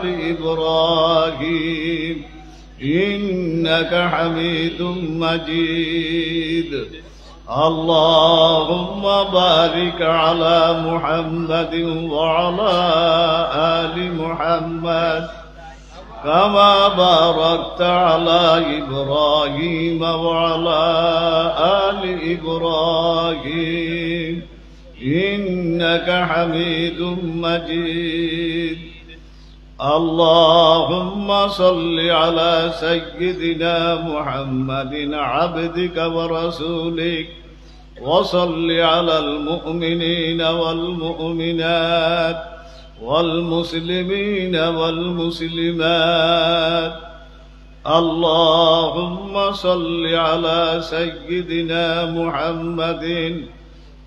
آل إبراهيم إنك حميد مجيد اللهم بارك على محمد وعلى آل محمد كما باركت على إبراهيم وعلى آل إبراهيم إنك حميد مجيد اللهم صل على سيدنا محمد عبدك ورسولك وصل على المؤمنين والمؤمنات والمسلمين والمسلمات اللهم صل على سيدنا محمد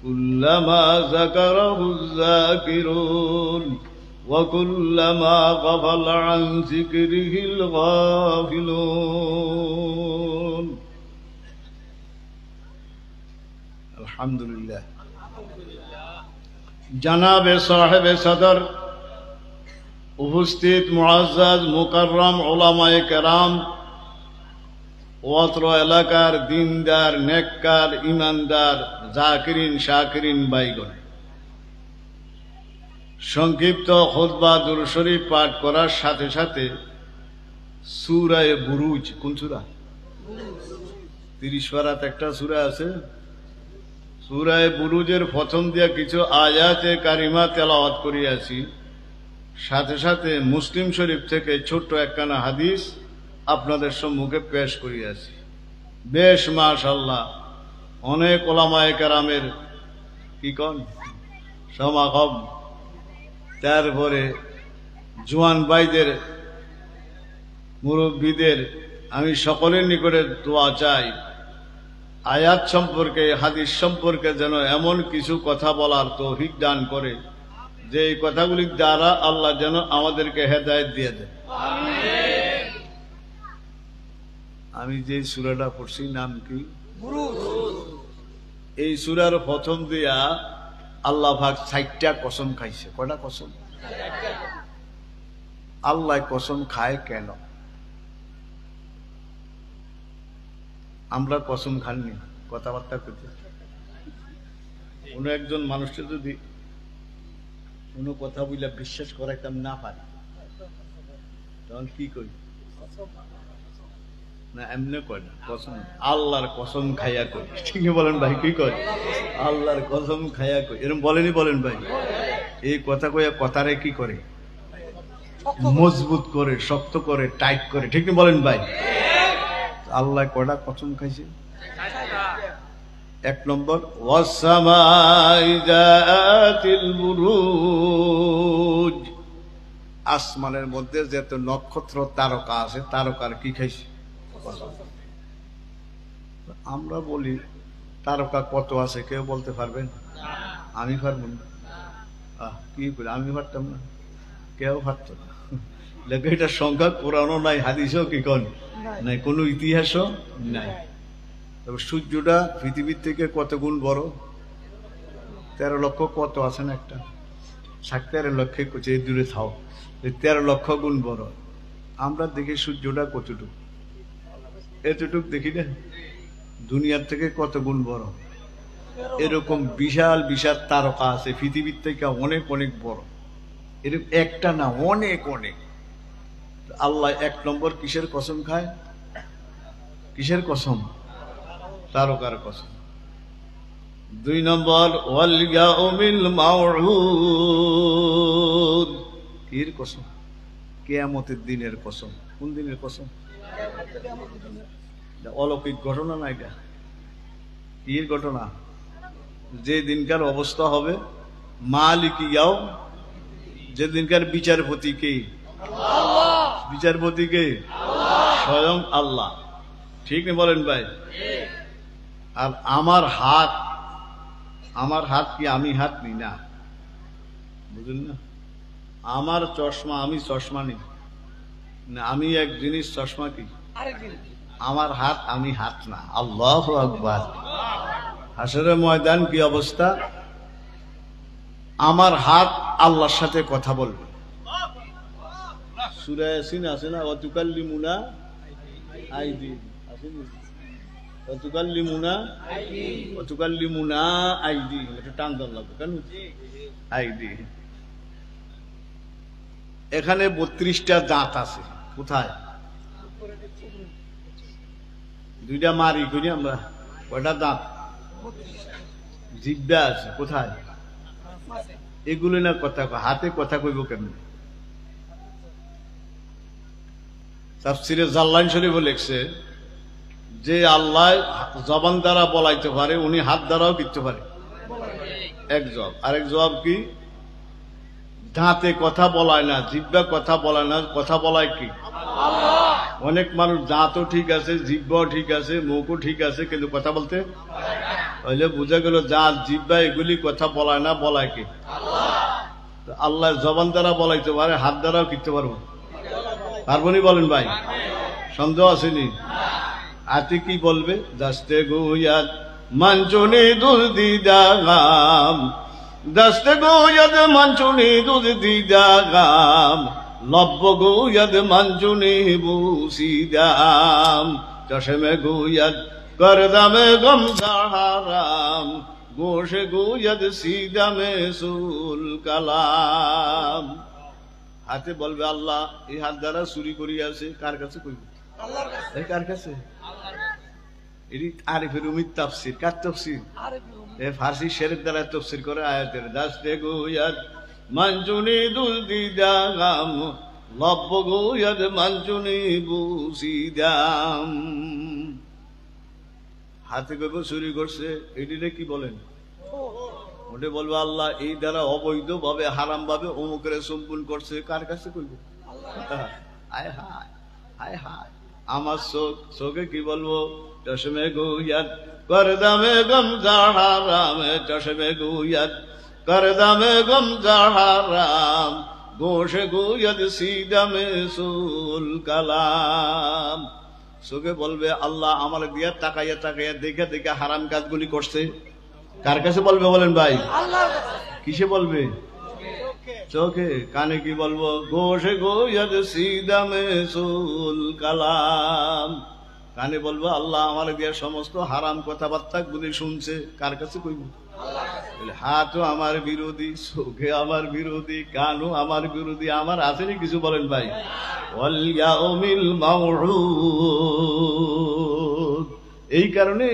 كلما ذكره الذاكرون وكلما غفل عن ذكره الغافلون الحمد لله जनाब साहेब सदर उपस्थित मुआज़्ज़ज़ मुकर्रम उलमाए केराम अत्र एलाकार दीनदार नेककार ईमानदार जाकिरिन शाकिरिन भाईगण संक्षिप्त खुतबा दुरूद शरीफ पाठ करार साथे साथे सूरा बुरुज कोन सूरा 30 पारात एकटा सूरा आछे सूरा बुरुजेर प्रथम दिया किछु आयाते कारिमा तेलावत करियाछि साथे साथे मुस्लिम शरीफ थेके छोट्ट एकखाना हादिस आपनादेर सम्मुखे पेश करियाछि बेश माशाल्लाह अनेक उलामाए केरामेर कि कोन समागम तारपरे जुआन भाईदेर मुरब्बीदेर आमी सकलेर निकटे दुआ चाই आयात सम्पर्के हादिस सम्पर्के जेन एमन किछु कथा बोलार तौफिक दान करे जे এই কথাগুলির দ্বারা আল্লাহ যেন আমাদেরকে হেদায়েত দিয়ে দেন আমিন আমি যে সূরাটা পড়ছি নাম কি বুরুজ এই সূরার প্রথম দিয়া আল্লাহ পাক 60টা কসম খাইছে কয়টা কসম 60টা আল্লাহ কসম খায় কেন আমরা কসম খাননি কথাবার্তা করতে কোনো একজন মানুষকে যদি কোনো কথা বলে বিশ্বাস করাইতাম না পারি তখন কি করি না এমনি কই না কসম আল্লাহর কসম খাইয়া কই ঠিকই বলেন ভাই কি কই আল্লাহর কসম খাইয়া কই এরকম বলেনি বলেন ভাই এই কথা কইয়া কথারে কি করে মজবুত করে শক্ত করে টাইট করে ঠিক না বলেন ভাই আল্লাহ কয়টা কসম খাইছে এক নম্বর ওয়াসসামাই যাতিল বুরুজ আসমানের মধ্যে যত নক্ষত্র তারকা আছে তারকার কি খাইছে আমরা বলি তারকা কত আছে কেউ বলতে পারবেন আমি পারব না কি বলি আমি পারতাম না কেউ পারত না লেখা এটা সংখ্যা কোরআনও নাই হাদিসও কি কোন নাই কোনো ইতিহাসও নাই তবে সূর্যটা পৃথিবীর থেকে কত গুণ বড় 13 লক্ষ কত আছে না একটা 13 লক্ষে কোচে দূরে থাও 13 লক্ষ গুণ বড় আমরা দেখি সূর্যটা কতটুকু এতটুকু দেখি না দুনিয়ার থেকে কত গুণ বড় এরকম বিশাল বিশাল তারকা আছে পৃথিবীর থেকে অনেক অনেক বড় এরকম একটা না অনেক অনেক আল্লাহ এক নম্বর কিসের কসম খায় কিসের কসম তারকার কসম দুই নম্বর ওয়াল ইয়াউমিল মাউউদ কির কসম কিয়ামতের দিনের কসম কোন দিনের কসম অলৌকিক ঘটনা না এটা কির ঘটনা যে দিনকার অবস্থা হবে মালিক ইয়াউম যে দিনকার বিচারপতি কে আল্লাহ বিচারপতি কে আল্লাহ স্বয়ং আল্লাহ ঠিক না বলেন ভাই আর আমার হাত কি আমি হাত নি না বুঝলেন না আমার চশমা আমি চশমা নি না আমি এক জিনিস চশমা কি আমার হাত আমি হাত না আল্লাহু আকবার হাসরের ময়দান কি অবস্থা আমার হাত আল্লাহর সাথে কথা বলবে সূরা ইয়াসিন আছে না, ওয়াতুকাল্লিমুনা আইদি আছে না, ওয়াতুকাল্লিমুনা আইদি, এটা টান দেওয়া লাগবে কেন, আইদি। এখানে 32টা দাঁত আছে, কোথায়? দুইটা মারি করি আমরা, কয়টা দাঁত? জিহ্বা আছে, কোথায়? এগুলো না কথা, হাতে কথা কইব কেমন? তাফসীরে জাল্লানী শরীফে লিখছে যে আল্লাহ জবান দ্বারা বলাইতে পারে, উনি হাত দ্বারাও করতে পারে। এক জবাব। আরেক জবাব কি? দাঁতে কথা বলায় না, জিহ্বা কথা বলায় না, কথা বলায় কি? অনেক মানুষ দাঁতও ঠিক আছে, জিহ্বাও ঠিক আছে, মুখও ঠিক আছে, কিন্তু কথা বলতে হইলে বোঝা গেল দাঁত জিহ্বা এগুলি কথা বলায় না, বলায় কি? আল্লাহ জবান দ্বারা বলাইতে পারে, হাত দ্বারাও করতে পারবো, পারবনি বলেন ভাই? সন্দেহ আসেনি? আতি কি বলবে? দাস্তে গোয়াদ মাঞ্চুনি দুধ দিদাগাম, দাস্তে গোয়াদ মাঞ্চুনি দুধ দিদাগাম, লব্ব গোয়াদ মাঞ্চুনি বুসিদাম, চশমে গোয়াদ করদামে গম হারাম, গোশে গোয়াদ সিদামে সুল কালাম। হাতে বলবে আল্লাহ এই হাত দ্বারা চুরি করিয়াছে, কার কাছে কইব? কার কাছে? এটি আরিফের উমিদ তাফসীর। কার তাফসীর? ফার্সি শেরের দ্বারা তাফসীর করে আয়াতের। দাস্তে গোয়াদ মাঞ্চুনি দুলদিদাগাম, লব্ব গোয়াদ মাঞ্চুনি বুসিদাম। হাতে কইব চুরি করছে, এটিরে কি বলেন? ওটা বলবো আল্লাহ এই দ্বারা অবৈধ ভাবে, হারাম ভাবে অমুকের সম্পূর্ণ করছে, কার কাছে কইব? হায় হায় হায় হায়। আমার চোখে কি বলবো? চশমে গোয়াদ করদামে গম হারাম, চশমে গোয়াদ করদামে গম হারাম, গোশে গোয়াদ সিদামে সুল কালাম। চোখে বলবে আল্লাহ আমার দিয়া তাকাইয়া তাকাইয়া দেখে দেখে হারাম কাজগুলি করছে, কার কাছে বলবে বলেন ভাই? কিসে বলবে? চোখে। কানে কি বলবো? গোশে গোয়াদ সিদামে সুল কালাম। কানে বলবো আল্লাহ আমার দিয়া সমস্ত হারাম কথাবার্তা গুলি শুনছে, কার কাছে কইব? হাতও আমার বিরোধী, চোখে আমার বিরোধী, কানও আমার বিরোধী, আমার আসেনি কিছু বলেন ভাই? ওয়াল ইয়াউমিল মাউউদ। এই কারণে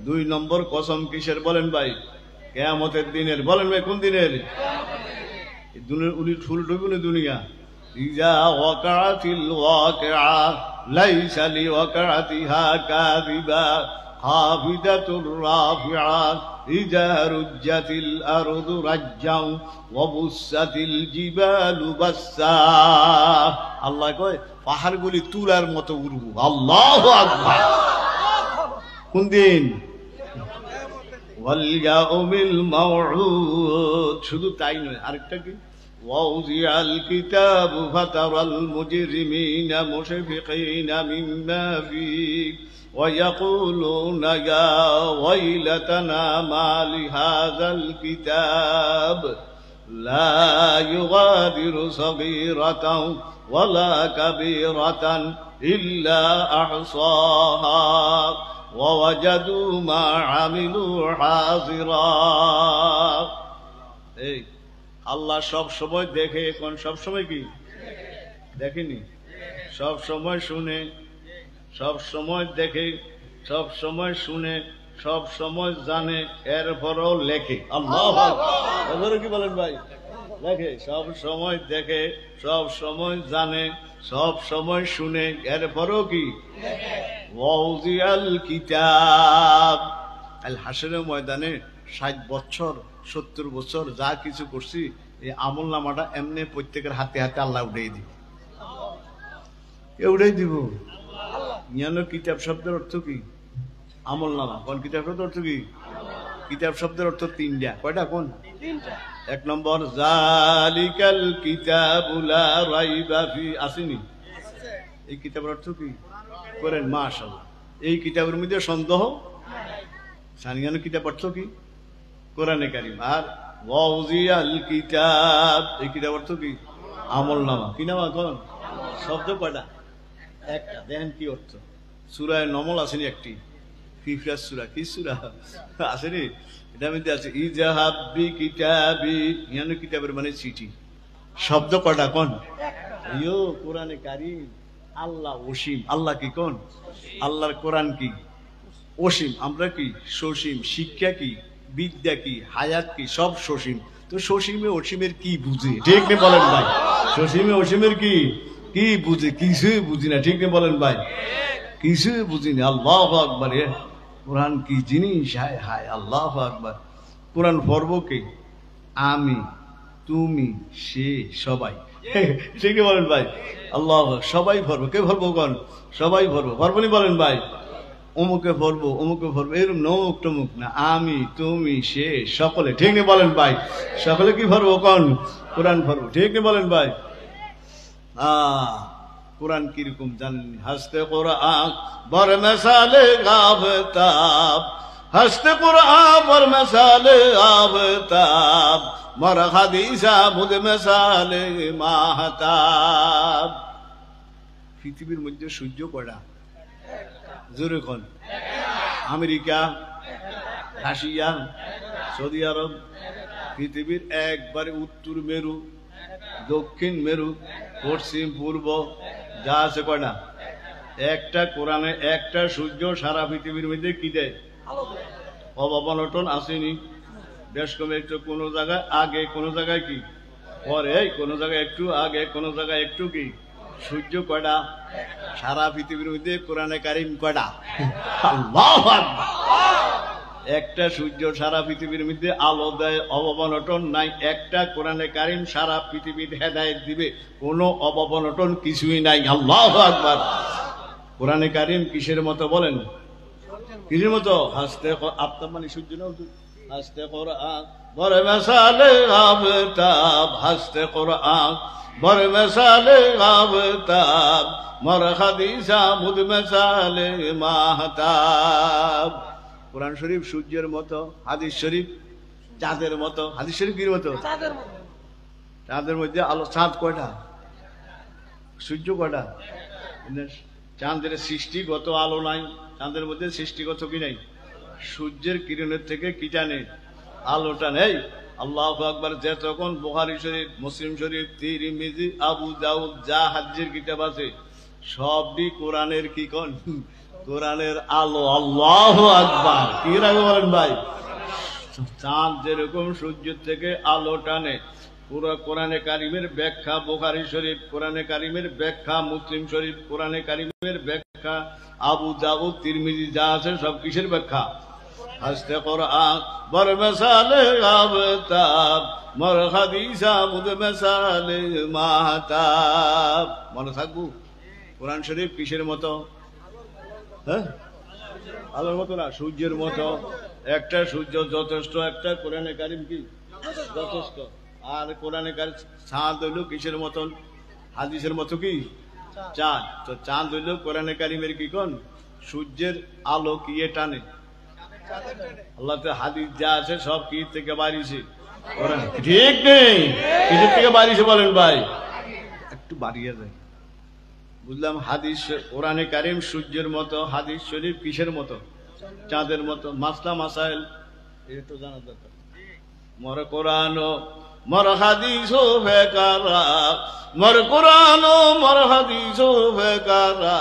2 নম্বর কসম কিসের বলেন ভাই? কিয়ামতের দিনের। বলেন ভাই কোন দিনের? উনি ঠুল ডুবুনি দুনিয়া। ইজা ওয়াকাতিল ওয়াকিআ লাইসা লিওয়াকাতিহা কাযিবা খাফিদাতুর রাফিআ ইজা রুজ্জাতিল আরদু রাজ্জাও ওয়া বুসাতিল জিবালু বাসসা। আল্লাহ কয় পাহাড়গুলি তুলার মতো উড়বো। আল্লাহু আকবার। কোন দিন? ওয়াল ইয়াউমিল মাউউদ। শুধু তাই নয়, আরেকটা কি? ওয়াউযিআল কিতাবু ফাতারাল মুজরিমিনা মুশফিকিনা মিম্মা ফীহি ওয়া ইয়াকুলুনা ইয়া ওয়াইলাতানা মা লিহাযাল কিতাব লা ইউগাদিরু সাগীরাতাও ওয়ালা কাবীরাতান ইল্লা আহসাহা ওয়াওয়াজাদু মা আমিলু হাযিরা। এই আল্লাহ সব সময় দেখে, কোন সব সময় কি দেখেনি? সব সময় শুনে, সব সময় দেখে, সব সময় শুনে, সব সময় জানে, এরপরও লেখে। আল্লাহু আকবার। কি বলেন ভাই? লেখে। সব সময় দেখে, সব সময় জানে, সব সময় শুনে, এরপরও কি? ওয়াউযিআল কিতাব। আল হাসরের ময়দানে 60 বছর 70 বছর যা কিছু করছি, এই আমল নামাটা এমনি প্রত্যেকের হাতে হাতে আল্লাহ উঠাই দিব। উঠাই দিব। ইয়ানো কিতাব শব্দের অর্থ কি? আমল নামা। কোন কিতাব শব্দের অর্থ কি? কিতাব শব্দের অর্থ 3টা। কয়টা? কোন? 3টা। 1 নম্বর জালিকাল কিতাবু লা রাইবা ফি। আসেনি? এই কিতাবের অর্থ কি? করেন মাশাআল্লাহ। এই কিতাবের মধ্যে সন্দেহ সানিয়ানো। কিতাব অর্থ কি? কোরআনে কারীম। আর ওয়াউযিআল কিতাব, এই কিতাব অর্থ কি? আমল নামা। কি নামা? কোন? শব্দ কয়টা? একটা। দেখেন কি অর্থ। সূরায়ে নমল আসেনি একটি, ফিফরাস সূরা, কি সূরা আসেনি? এটা মধ্যে আছে ইজাহাব বি কিতাবি, ইয়ানো কিতাবের মানে চিঠি। শব্দ কয়টা কোন? ইয়ো কোরআনে কারীম। আল্লাহ অসীম। আল্লাহ কি কোন? আল্লাহর কোরআন কি? অসীম। আমরা কি? সসীম। শিক্ষা কি? বিদ্যা কি? হায়াত কি? সব সসীম। তো সসীমে অসীমের কি বুঝে? ঠিক নেই বলেন ভাই? সসীমে অসীমের কি কি বুঝে? কিছুই বুঝি না। ঠিক নেই বলেন ভাই? কিছুই বুঝি না। আল্লাহু আকবার। কোরআন কি জিনিস! হায় হায়, আল্লাহু আকবার। কোরআন পড়ব কে? আমি, তুমি, সে, সবাই। ঠিক বলেন ভাই? আল্লাহ, সবাই পড়বো। কে পড়বো কোন? সবাই পড়বো। পড়বনি বলেন ভাই? অমুকে পড়বো, অমুকে পড়বো, এরকম নমুক টমুক না। আমি, তুমি, সে, সকলে। ঠিক নেই বলেন ভাই? সকলে কি পড়বো কোন? কোরআন পড়বো। ঠিক নেই বলেন ভাই? কোরআন কিরকম জানেন? হাসতে কোরআন বর মেসালে আফতাব, হাসতে কোরআন বর মেসালে আফতাব, মর হাদিসা মুদ মেসালে মাহতাব। পৃথিবীর মধ্যে সূর্য কয়টা? জোরে কোন? আমেরিকা, রাশিয়া, সৌদি আরব। পৃথিবীর একবারে উত্তর মেরু, দক্ষিণ মেরু, পশ্চিম, পূর্ব যা আছে কয়টা? একটা। কোরআনে একটা সূর্য সারা পৃথিবীর মধ্যে কি দেয়? অবনটন আসেনি। বেশ কমে একটু, কোন জায়গায় আগে, কোন জায়গায় কি পরে, কোন জায়গায় একটু আগে, কোন জায়গায় একটু কি। সূর্য কয়টা? সারা পৃথিবীর মধ্যে কোরআনে কারীম কয়টা? আল্লাহু আকবার। একটা সূর্য সারা পৃথিবীর মধ্যে আলো দেয়, অবনটন নাই। একটা কোরআনে কারীম সারা পৃথিবীর হেদায়েত দিবে, কোনো অবনটন কিছুই নাই। আল্লাহু আকবার। কোরআনে কারীম কিসের মতো বলেন? কিসের মতো? হাসতে আপনার মানে সূর্য না? হাসতে কোরআন বরে মেসালে আফতাব, হাসতে কোরআন বরে মেসালে আফতাব, মর হাদিসা মুদ মেসালে মাহতাব। কোরআন শরীফ সূর্যের মতো, হাদিস শরীফ চাঁদের মতো। হাদিস শরীফ কির মতো? চাঁদের মধ্যে আলো। চাঁদ কয়টা? সূর্য কয়টা? চাঁদের সৃষ্টিগত আলো নাই, চাঁদের মধ্যে সৃষ্টিগত কি নাই? সূর্যের কিরণের থেকে কি টানে? আলোটা নেই। আল্লাহু আকবার। যে তখন বুখারী শরীফ, মুসলিম শরীফ, তিরমিজি, আবু দাউদ যা হাদিসের কিতাব আছে সবই কোরআনের কি কোন? কোরআনের আলো। আল্লাহু আকবার। কি রাখবে বলেন ভাই? চাঁদ যেরকম সূর্যের থেকে আলো টানে, পুরো কোরআনে কারীমের ব্যাখ্যা বুখারী শরীফ, কোরআনে কারীমের ব্যাখ্যা মুসলিম শরীফ, কোরআনে কারীমের ব্যাখ্যা আবু দাউদ, তিরমিজি যা আছে সব কিসের ব্যাখ্যা? হাসতে কোরআন বর মেসালে আফতাব, মর হাদিসা মুদ মেসালে মাহতাব। মনে থাকবো? কোরআন শরীফ কিসের মতো? হ্যাঁ, আলোর মতো না, সূর্যের মতো। একটা সূর্য যথেষ্ট, একটা কোরআনে কারীম কি যথেষ্ট। আর কোরআনে কারীম চাঁদ হইল কিসের মতন? হাদিসের মতো কি চাঁদ। তো চাঁদ হইল কোরআনে কারীমের কি কোন? সূর্যের আলো কি টানে? আল্লাহ তো হাদিস যা আছে সব কি থেকে বাড়িছে? ঠিক নেই, কিসের থেকে বাড়িছে বলেন ভাই? একটু বাড়িয়ে যায়। বুঝলাম হাদিস, কোরআনে কারীম সূর্যের মতো, হাদিস শরীফ কিসের মতো? চাঁদের মতো। মাসলা মাসাইল এটা তো জানা দরকার। মর কোরআন মর হাদিস বেকারা, মর কোরআন মর হাদিস বেকারা,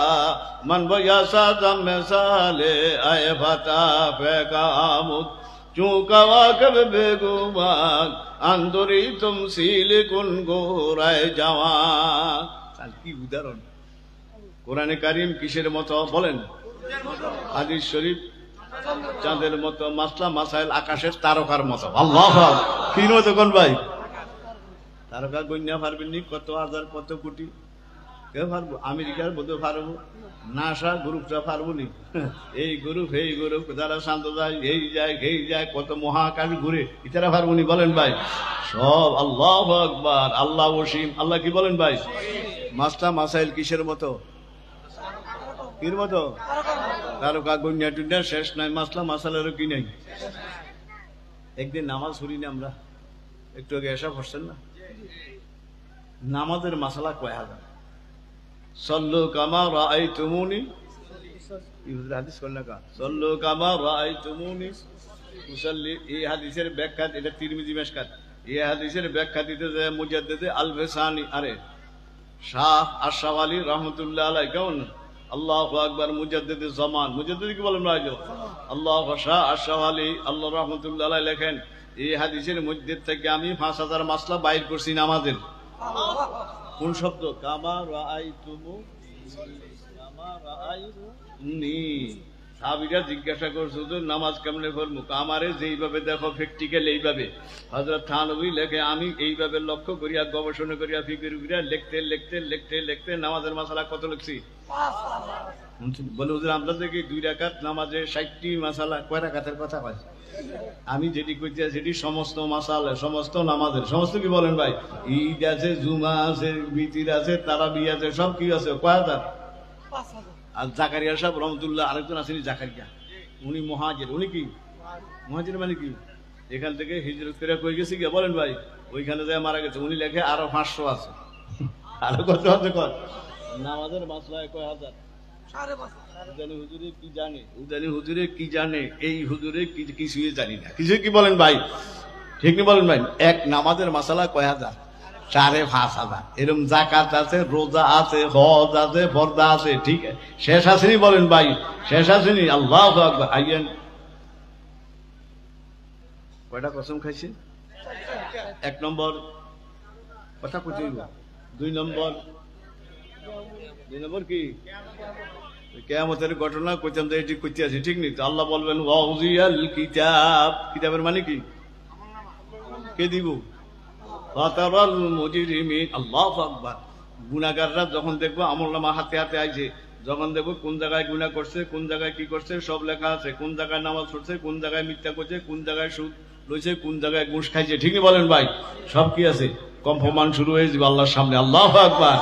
মান বয়াসা জামে সালে আয়ে ফাতা বেকামুদ, চুকাওয়া কবে বেগুমান আন্দরি তুমসিল কুন গোরায় জাওয়ান। আর কি উদাহরণ! কোরআনে কারীম কিসের মতো বলেন? হাদিস শরীফ চাঁদের মতো, মাসলা মাসাইল আকাশের তারকার মতো। আল্লাহু আকবার। কি মতো কোন ভাই? তারকা গণ্যা পারবেন নি? কত হাজার, কত কোটি। কেউ পারবো? আমেরিকার বোধ পারবো, নাসা গ্রুপটা পারবো নি? এই গ্রুপ এই গ্রুপ, যারা শান্ত যায় এই যায় এই যায়, কত মহাকাশ ঘুরে, ইতারা পারবো নি বলেন ভাই? সব। আল্লাহু আকবার। আল্লাহ অসীম। আল্লাহ কি বলেন ভাই? মাসলা মাসাইল কিসের মতো? কির মতো? তারকা গণ্যা টুন্যা শেষ নাই। মাসলা মাসালেরও কি নাই? একদিন নামাজ পড়ি না আমরা, একটু আগে এসা পড়ছেন না? নামাজের মাসালা কয় হাজার। সল্লু কামা রাআইতুমুনি, হাদিস করলেন কা সল্লু কামা রাআইতুমুনি মুসাল্লি। এই হাদিসের ব্যাখ্যা, এটা তিরমিজি মেশকাত, এই হাদিসের ব্যাখ্যা দিতে যায় মুজাদ্দিদ আল ফিসানি, আরে শাহ আশরাফ আলী রহমতুল্লাহ আলাইহি কেমন, আল্লাহু আকবার, মুজাদ্দিদ জামান, মুজাদ্দিদ কি বলেন না, আল্লাহ শাহ আশরাফ আলী আল্লাহ রহমতুল্লাহ আলাইহি লেখেন, এই হাদিসের মধ্যে থেকে আমি 5000 মাসলা বাইর করছি নামাজের। কোন শব্দ? কামা রাআইতুমু, কামা রাআইতুনি। সাহাবীরা জিজ্ঞাসা করছে হুজুর নামাজ কেমনে পড়বো? আমারে যেইভাবে দেখো প্র্যাকটিক্যাল এইভাবে। হযরত থানবী লেখে আমি এইভাবে লক্ষ্য করিয়া গবেষণা করিয়া ফিকির করিয়া লিখতে লিখতে লিখতে লিখতে নামাজের মাসালা কত লিখছি। বলে হুজুর আমরা দেখি 2 রাকাত নামাজে 60টি মাসালা, কয় রাকাতের কথা কয়? আমি যেটি কইতে সেটি সমস্ত মাসালা, সমস্ত নামাজের, সমস্ত কি বলেন ভাই? ঈদ আছে, জুমা আছে, বিতির আছে, তারাবি আছে, সব কি আছে, কয় হাজার? আর জাকারিয়া সাহেব রহমতুল্লাহ আরেকজন আছেন জাকারিয়া, উনি মুহাজির। উনি কি মুহাজির মানে কি? এখান থেকে হিজরত করে কই গেছে কি বলেন ভাই? ওইখানে যায় মারা গেছে। উনি লেখে আরো 500 আছে, আরো কত আছে কর। নামাজের মাসলায় কয় হাজার? 5.5। উদানি হুজুরে কি জানে, উদানি হুজুরে কি জানে, এই হুজুরে কিছুই জানি না, কিছু কি বলেন ভাই? ঠিক নি বলেন ভাই? এক নামাজের মাসালা কয় হাজার? 5,500। এরকম যাকাত আছে, রোজা আছে, হজ আছে, পর্দা আছে, ঠিক আছে, শেষ আসেনি বলেন ভাই? শেষ আসেনি। আল্লাহু আকবার। আইয়েন কয়টা কসম খাইছে? 1 নম্বর কথা কইতে হইব। 2 নম্বর কি? কিয়ামতের ঘটনা কইতাম যে এটি কইতে আছে, ঠিক নেই তো? আল্লাহ বলবেন ওয়াউজিয়াল কিতাব, কিতাবের মানে কি? কে দিব? ফাতারাল মুজরিমিন, আল্লাহু আকবার। গুনাহগাররা যখন দেখবো আমলনামা হাতে হাতে আইছে, যখন দেখবো কোন জায়গায় গুনাহ করছে, কোন জায়গায় কি করছে, সব লেখা আছে। কোন জায়গায় নামাজ পড়ছে, কোন জায়গায় মিথ্যা করছে, কোন জায়গায় সুদ লইছে, কোন জায়গায় ঘুষ খাইছে, ঠিকই বলেন ভাই? সব কি আছে, কম্পমান শুরু হয়ে যাবে আল্লাহর সামনে। আল্লাহু আকবার।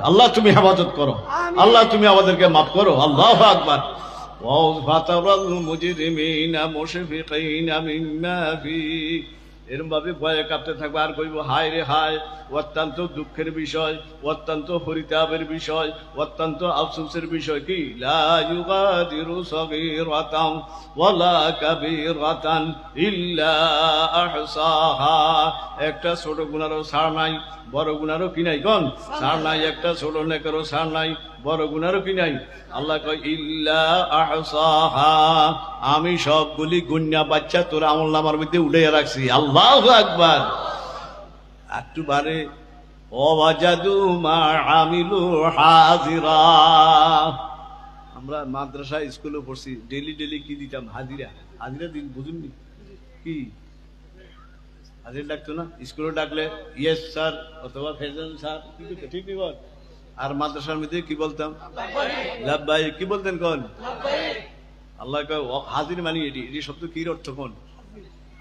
আল্লাহ তুমি হেফাজত করো, আল্লাহ তুমি আমাদেরকে মাফ করো। আল্লাহু আকবার। ফাতারাল মুজরিমিনা মুশফিকিনা মিম্মা ফি, এরকম ভাবে ভয়ে কাঁপতে থাকবে আর কইব হায় রে হায়, অত্যন্ত দুঃখের বিষয়, অত্যন্ত পরিতাপের বিষয়, অত্যন্ত আফসোসের বিষয় কি? লা ইউগাদিরু সগীরাতান ওয়ালা কাবীরাতান ইল্লা আহসাহা। একটা ছোট গুনারও ছাড় নাই, বড় গুনারও কি নাই? কোন ছাড় নাই? একটা ছোট নেকেরও ছাড় নাই, বড় গুনারও কি নাই? আল্লাহ কয় ইল্লা আহসাহা, আমি সবগুলি গুন্না বাচ্চা তোর আমলনামার মধ্যে উঠে রাখছি। আল্লাহু আকবার। একটু বারে ওয়াজাদু মা আমিলু হাজিরা। আমরা মাদ্রাসা স্কুলে পড়ছি, ডেলি ডেলি কি দিতাম? হাজিরা। হাজিরা দিন বুঝুননি কি? হাজিরা ডাকতো না? স্কুলে ডাকলে ইয়েস স্যার অথবা ফেজন স্যার, ঠিক বল। আর মাদ্রাসার মধ্যে কি বলতাম? লাব্বাইক। কি বলতেন কোন? আল্লাহ কয় হাজির মানে এটি, এটি শব্দ কি অর্থ কোন?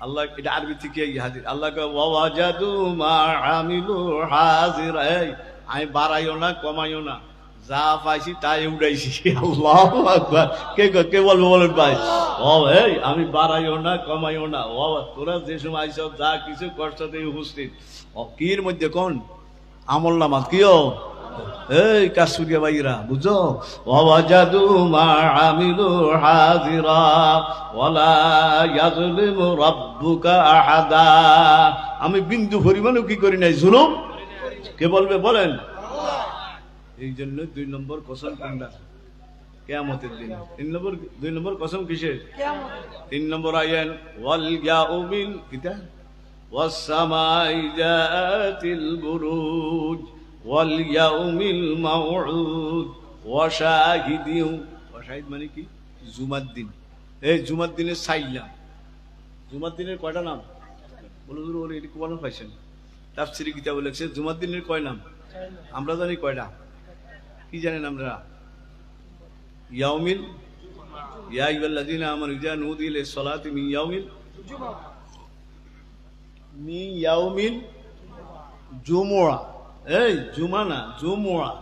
আল্লাহ এটা আরবি থেকে হাজির। আল্লাহ কয় ওয়াজাদু মা আমিলু হাজিরা। আমি বাড়াইও না কমাইও না, যা পাইছি তাই উড়াইছি। আল্লাহু আকবার। কে বলবো বলেন ভাই? ও এই আমি বাড়াইও না কমাইও না, ও তোরা যে সময় সব যা কিছু করছতে উপস্থিত। ও কির মধ্যে কোন? আমলনামা। কিও এই কাসুরিয়া ভাইরা বুঝো? ওয়াজাদু মা আমিলু হাজিরা ওয়ালা ইয়াজলিমু রাব্বুকা আহাদা। আমি বিন্দু পরিমাণও কি করি নাই জুলুম। কে বলবে বলেন? এই জন্য 2 নম্বর কসম কোনটা? কিয়ামতের দিন। 2 নম্বর কসম কিসের? 3 নম্বর আয়ান ওয়াল ইয়াউমিল কিতা ওয়াস সামাই যাতিল বুরুজ ওয়াল ইয়াউমিল মাউউদ ওয়া শাহিদিন। শাহিদ মানে কি? জুমার দিন। এই জুমার দিনের সাইলাম। জুমার দিনের কয়টা নাম? বলো ওরে এটি কোন পাইছেন? তাফসীরে কিতাবে লেখছে জুমার দিনের কয় নাম? আমরা জানি কয়টা? কি জানেন আমরা? ইয়াউমিল, ইয়া আইয়ুহাল্লাযীনা আমানু ইযা নুদিয়া লিস-সালাতি মিন ইয়াউমিল জুমআহ, মিন ইয়াউমিল জুমআহ। এই জুমা না, জুমআহ।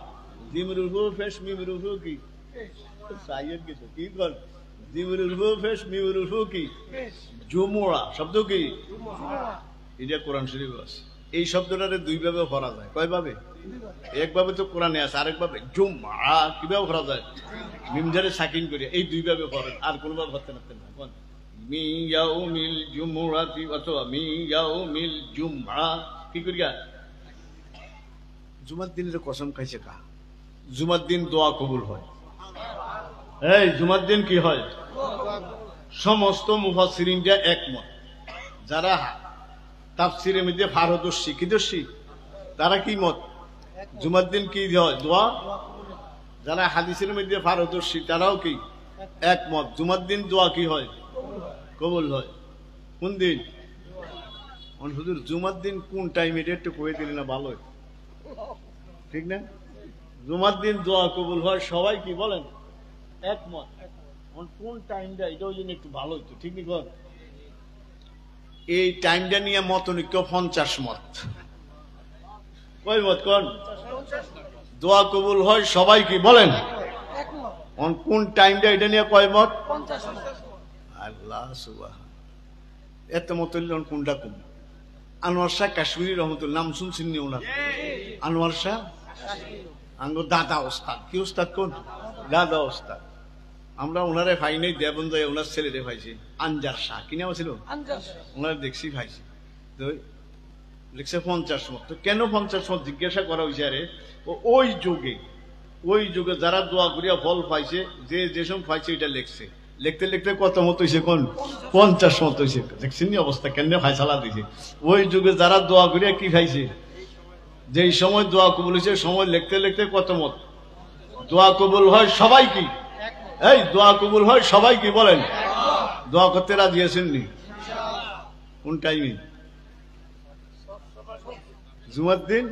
জিমরুল ফেশ মিমরুল কি? সাইয়েদ কিছু কি কর? জিমরুল ফেশ মিমরুল কি? জুমআহ শব্দ কি? জুমআহ। এটা কোরআন শরীফে আছে। এই শব্দটারে দুই ভাবে পড়া যায়, কয় ভাবে? একভাবে তো কোরআনে আছে, আরেকভাবে জুমআ কিভাবে পড়া যায়? মিমজারে সাকিন করে এই দুই ভাবে পড়েন, আর কোন ভাবে পড়তে পারতেন না। কোন মি ইয়াউমিল জুমআতি অথবা মি ইয়াউমিল জুমআ কি করিয়া? জুমার দিনের কসম খাইছে কা? জুমার দিন দোয়া কবুল হয়। এই জুমার দিন কি হয়? সমস্ত মুফাসসিরিনরা একমত। যারা তাফসিরের মধ্যে পারদর্শী কি দর্শী তারা কি মত? জুমার দিন কি হয়? দোয়া। যারা হাদিসের মধ্যে পারদর্শী তারাও কি একমত, জুমার দিন দোয়া কি হয়? কবুল হয়। কোন দিন? হুজুর জুমার দিন কোন টাইম এটা একটু কয়ে দিলে না ভালো, ঠিক না? জুমার দিন দোয়া কবুল হয়, সবাই কি বলেন? একমত। কোন টাইমটা এটাও যেন একটু ভালো হইতো, ঠিক না? এই টাইমটা নিয়ে মতনৈক্য 50 মত। কয় মত? কোন দোয়া কবুল হয় সবাই কি বলেন? কোন টাইমটা এটা নিয়ে কয় মত? আল্লাহ সুবহান। এত মত কোনটা কম? আনোয়ার শাহ কাশ্মীরি রহমতুল্লাহ, নাম শুনছেন নি ওনার? আনোয়ার শাহ আঙ্গ দাদা ওস্তাদ। কি ওস্তাদ? কোন দাদা ওস্তাদ। আমরা ওনারে ভাই নেই, দেবন্দায় ওনার ছেলেরে ভাইছি আনজার শাহ, কি নাম ছিল ওনার? দেখছি ভাইছি তো লিখছে 50 মত। তো কেন 50 মত জিজ্ঞাসা করা হয়েছে? আরে ওই যুগে যারা দোয়া করিয়া ফল পাইছে, যে যেসব পাইছে এটা লিখছে, লিখতে লিখতে কত মত হয়েছে? কোন 50 মত হয়েছে। দেখছেন অবস্থা কেন ফাইসালা দিয়েছে? ওই যুগে যারা দোয়া করিয়া কি খাইছে, যেই সময় দোয়া কবুল হয়েছে, সময় লিখতে লিখতে কত মত? দোয়া কবুল হয় সবাই কি? এই দোয়া কবুল হয় সবাই কি বলেন? দোয়া করতে রাজি আছেন নি? কোন টাইমে? জুমার দিন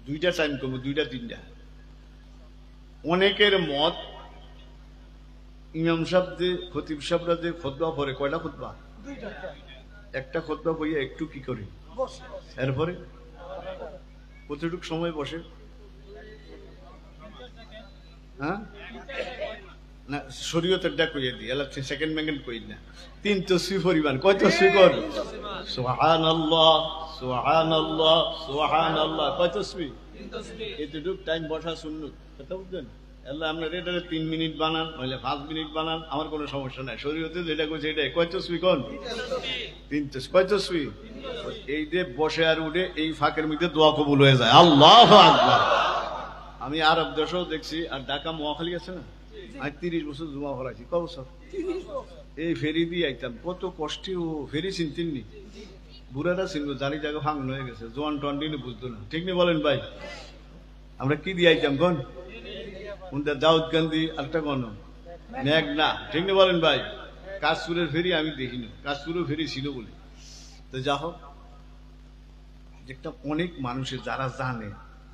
দুইটা টাইম করবো, দুইটা তিনটা। অনেকের মত ইমাম সাহেব যে খতিব সাহেবরা যে খুতবা পড়ে, কয়টা খুতবা? একটা খুতবা পড়িয়া একটু কি করে এরপরে কতটুক সময় বসে? হ্যাঁ না, শরীয়তের ডাক কইয়া দিই, এলা সেকেন্ড ম্যাগেন্ট কই না। 3 তসবিহ পরিমাণ। কয় তসবিহ কর? সুবহানাল্লাহ সুবহানাল্লাহ সুবহানাল্লাহ। কয় তসবিহ? 3 তসবিহ। এতটুক টাইম বসা সুন্নাত, কথা বুঝছেন? আল্লাহ আপনার এটারে 3 মিনিট বানান, নইলে 5 মিনিট বানান, আমার কোনো সমস্যা নাই। শরীয়তে যেটা কইছে এটাই। কয় তসবিহ কোন? 3 তসবিহ। কয় তসবিহ? এই যে বসে আর উঠে এই ফাঁকের মধ্যে দোয়া কবুল হয়ে যায়। আল্লাহু আকবার। আমি আরব দেশেও দেখছি, আর ঢাকা মহাখালী আছে না, আমি 30 বছর জমা ভরাইছি। ক বছর? এই ফেরি দিয়ে আইতাম, কত কষ্টে। ও ফেরি চিনতেননি, বুড়ারা চিনব, জানি জায়গা ভাঙন হয়ে গেছে, জোয়ান টোয়ান দিনে বুঝতো না, ঠিক নেই বলেন ভাই? আমরা কি দিয়ে আইতাম কোন? কোনটা? দাউদ গান্ধী, আরেকটা কোন মেঘনা, ঠিক নেই বলেন ভাই? কাশপুরের ফেরি আমি দেখিনি, কাশপুরের ফেরি ছিল বলে। তো যা হোক, দেখতাম অনেক মানুষের যারা জানে,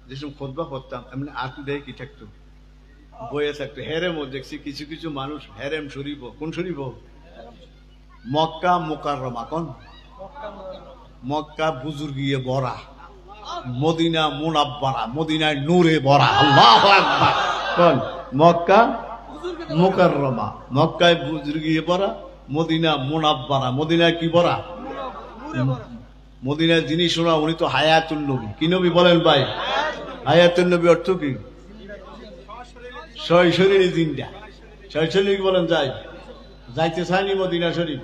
যেসব খুতবা করতাম এমনি আতু দেয় কি থাকতো, বইয়ে থাকতো। হেরেমও দেখছি কিছু কিছু মানুষ, হেরেম শরীফ। কোন শরীফ? মক্কা মুকাররমা। কোন? মক্কা বুজুর্গিয়ে ভরা, মদিনা মুনাব্বারা, মদিনায় নূরে ভরা। আল্লাহু আকবার। কোন? মক্কা মুকাররমা, মক্কায় বুজুর্গিয়ে ভরা, মদিনা মুনাব্বারা, মদিনায় কি ভরা? মদিনায় যিনি শোনা উনি তো হায়াতুন নবী। কি নবী বলেন ভাই? হায়াতুন নবী অর্থ কি? শরীরে জিন্দা। শরীর বলেন যাই, যাইতে চাইনি মদিনা শরীফ।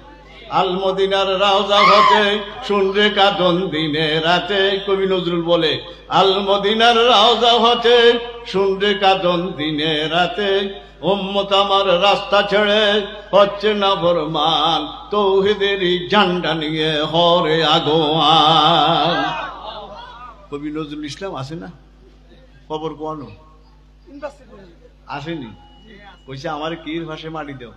আল মদিনার রাওজা হতে শুনরে কাঁদন দিনে রাতে। কবি নজরুল বলে, আল মদিনার রাওজা হতে শুনরে কাঁদন দিনে রাতে। উম্মত আমার রাস্তা ছেড়ে হচ্ছে না ফরমান, তৌহিদেরই ঝান্ডা নিয়ে হরে আগোয়ান। কবি নজরুল ইসলাম আছে না? খবর কোয়ানো আসেনি? কইছে আমার কির ভাষে মাটি দেও।